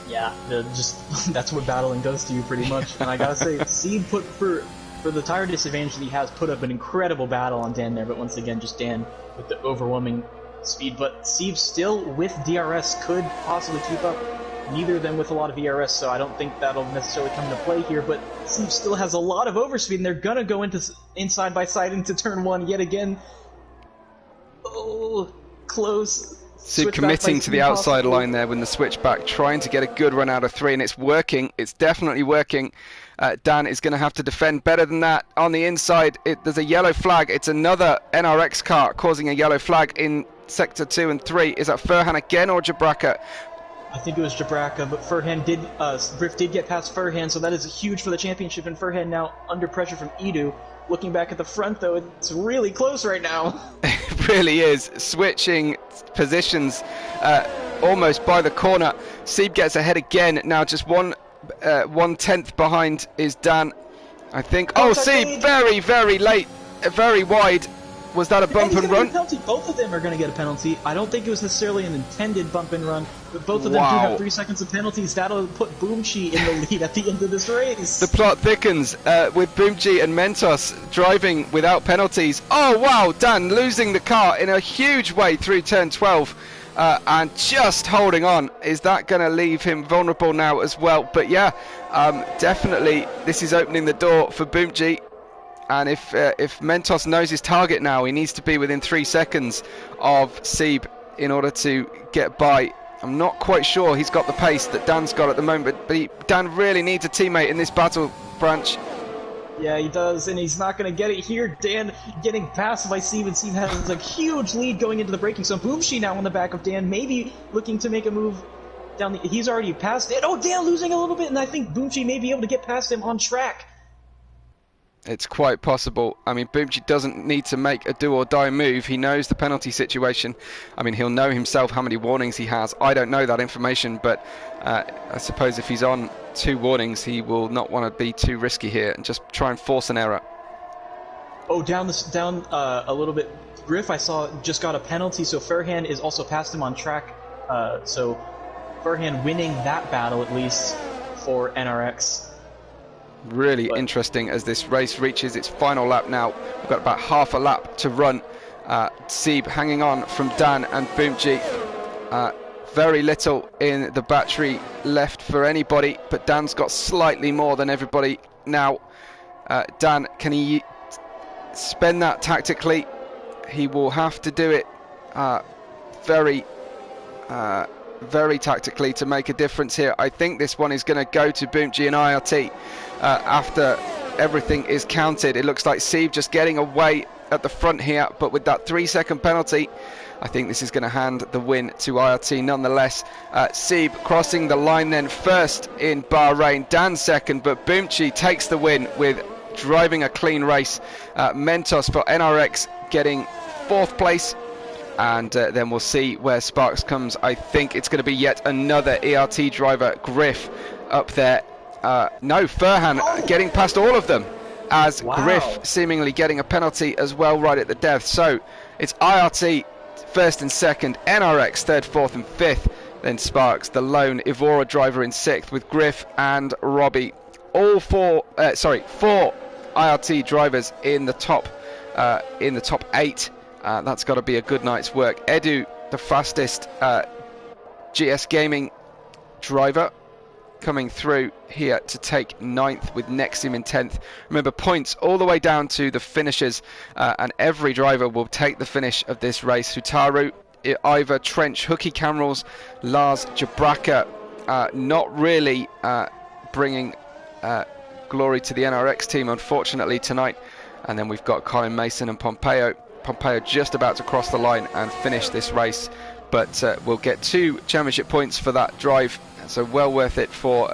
S2: Yeah, just that's what battling does to you pretty much. And I gotta say, Sieb put for the tire disadvantage that he has, put up an incredible battle on Dan there, but once again, just Dan with the overwhelming speed. But Sieb still with DRS could possibly keep up. neither of them with a lot of ERS, so I don't think that'll necessarily come into play here. But Steve still has a lot of overspeed, and they're gonna go in side by side into turn one yet again. Oh, close.
S1: Sid committing to the outside line there with the switchback, trying to get a good run out of 3, and it's working. It's definitely working. Dan is going to have to defend better than that. On the inside, there's a yellow flag. It's another NRX car causing a yellow flag in sector 2 and 3. Is that Furhan again or Jabraka?
S2: I think it was Jabraka, but Griff did get past Furhan, so that is huge for the championship, and Furhan now under pressure from Edu. Looking back at the front, though, it's really close right now.
S1: It really is. Switching positions almost by the corner. Sieb gets ahead again. Now just 1/10 behind is Dan, I think. Oh, Sieb, very, very late, very wide. Was that a bump and run?
S2: Both of them are going to get a penalty. I don't think it was necessarily an intended bump and run, but both of them do have 3 seconds of penalties. That'll put Boomchi in the lead at the end of this race.
S1: The plot thickens with Boomchi and Mentos driving without penalties. Oh, wow, Dan losing the car in a huge way through turn 12 and just holding on. Is that going to leave him vulnerable now as well? But yeah, definitely this is opening the door for Boomchi. And if Mentos knows his target now, he needs to be within 3 seconds of Sieb in order to get by. I'm not quite sure he's got the pace that Dan's got at the moment, but Dan really needs a teammate in this battle, Branch.
S2: Yeah, he does, and he's not going to get it here. Dan getting passed by Sieb, and Sieb has a huge lead going into the braking zone. Boomshi now on the back of Dan, maybe looking to make a move down the... He's already passed it. Oh, Dan losing a little bit, and I think Boomshi may be able to get past him on track.
S1: It's quite possible. I mean, Boomchi doesn't need to make a do-or-die move. He knows the penalty situation. I mean, he'll know himself how many warnings he has. I don't know that information, but I suppose if he's on 2 warnings, he will not want to be too risky here and just try and force an error.
S2: Oh, down a little bit. Griff, I saw, just got a penalty, so Furhan is also past him on track. So Furhan winning that battle, at least, for NRX.
S1: Really interesting as this race reaches its final lap now. We've got about half a lap to run. Sieb hanging on from Dan and Boomchi. Very little in the battery left for anybody, but Dan's got slightly more than everybody now. Dan, can he spend that tactically? He will have to do it very tactically to make a difference here. I think this one is going to go to Boomchi and IRT after everything is counted. It looks like Sieb just getting away at the front here, but with that 3-second penalty, I think this is going to hand the win to IRT nonetheless. Sieb crossing the line then first in Bahrain, Dan second, but Boomchi takes the win with driving a clean race. Mentos for NRX getting 4th place. And then we'll see where Sparks comes. I think it's going to be yet another ERT driver, Griff, up there. No, Furhan getting past all of them, as Griff seemingly getting a penalty as well right at the death. So it's IRT first and second, NRX third, fourth and fifth, then Sparks, the lone Evora driver in 6th with Griff and Robbie. All 4 IRT drivers in the top 8. That's got to be a good night's work. Edu, the fastest GS Gaming driver, coming through here to take 9th with Nexim in 10th. Remember, points all the way down to the finishers, and every driver will take the finish of this race. Hutaru, Ivor, Trench, Hooky Camrals, Lars, Jabraka, not really bringing glory to the NRX team, unfortunately, tonight. And then we've got Colin Mason and Pompeo just about to cross the line and finish this race, but we'll get 2 championship points for that drive, so well worth it for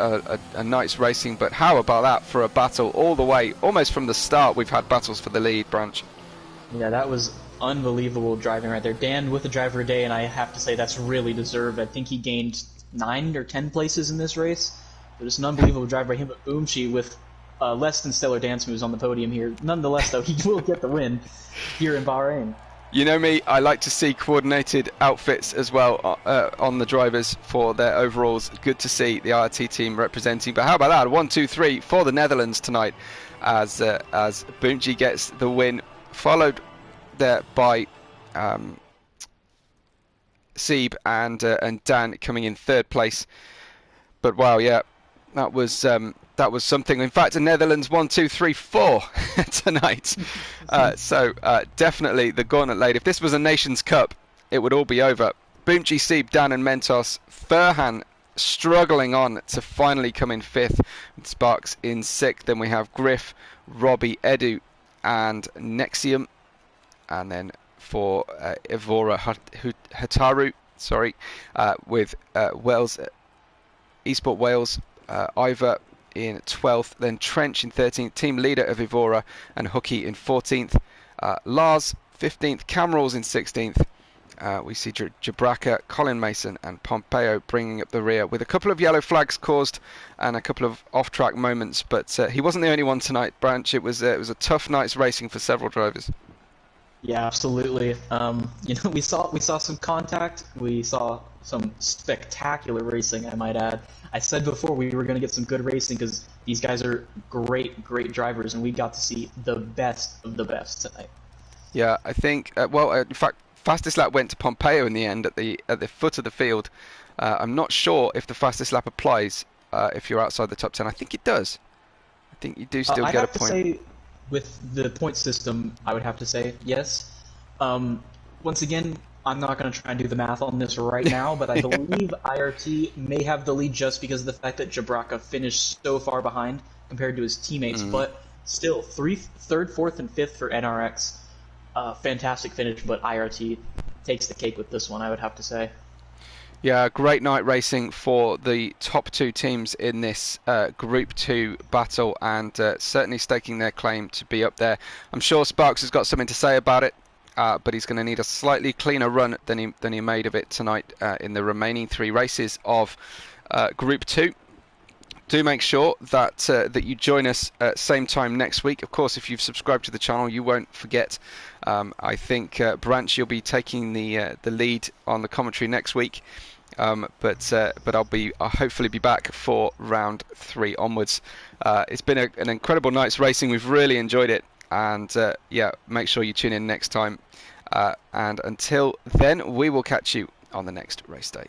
S1: a night's racing. But how about that for a battle all the way, almost from the start? We've had battles for the lead, Branch. Yeah,
S2: that was unbelievable driving right there. Dan with the driver a day, and I have to say that's really deserved. I think he gained 9 or 10 places in this race, but it's an unbelievable drive by him. But Boomchi with less than stellar dance moves on the podium here. Nonetheless, though, he will get the win here in Bahrain.
S1: You know me, I like to see coordinated outfits as well on the drivers for their overalls. Good to see the IRT team representing. But how about that? 1, 2, 3 for the Netherlands tonight, as Boomchi gets the win, followed there by Sieb and Dan coming in 3rd place. but wow, yeah, that was something. In fact, the Netherlands 1, 2, 3, 4 tonight. Definitely the gauntlet laid. If this was a Nations Cup, it would all be over. Boomchi, Sieb, Dan, and Mentos. Furhan struggling on to finally come in fifth, with Sparks in sixth. Then we have Griff, Robbie, Edu, and Nexium, and then for Evora Hataru, sorry, with Wales, Esport Wales, Ivor in 12th, then Trench in 13th, team leader of Evora, and Hooky in 14th, Lars 15th, Camrals in 16th. We see Jabraka, Colin Mason, and Pompeo bringing up the rear with a couple of yellow flags caused and a couple of off-track moments, but he wasn't the only one tonight, Branch. It was a tough night's racing for several drivers.
S2: Yeah, absolutely. We saw some contact. We saw some spectacular racing, I might add. I said before we were going to get some good racing because these guys are great, great drivers, and we got to see the best of the best tonight.
S1: Yeah, I think. In fact, fastest lap went to Pompeo in the end at the foot of the field. I'm not sure if the fastest lap applies if you're outside the top 10. I think it does. I think you do still get a point.
S2: I'd have to say, with the point system, I would have to say yes. Once again, I'm not going to try and do the math on this right now, but I believe IRT may have the lead just because of the fact that Jabraka finished so far behind compared to his teammates. But still, third, fourth, and fifth for NRX. Fantastic finish, but IRT takes the cake with this one, I would have to say.
S1: Yeah, great night racing for the top two teams in this Group 2 battle, and certainly staking their claim to be up there. I'm sure Sparks has got something to say about it, but he's going to need a slightly cleaner run than he made of it tonight in the remaining three races of Group 2. Do make sure that you join us at same time next week. Of course, if you've subscribed to the channel, you won't forget. I think Branch, you'll be taking the lead on the commentary next week. But I'll hopefully be back for round 3 onwards. It's been an incredible night's racing. We've really enjoyed it, and make sure you tune in next time. And until then, we will catch you on the next race day.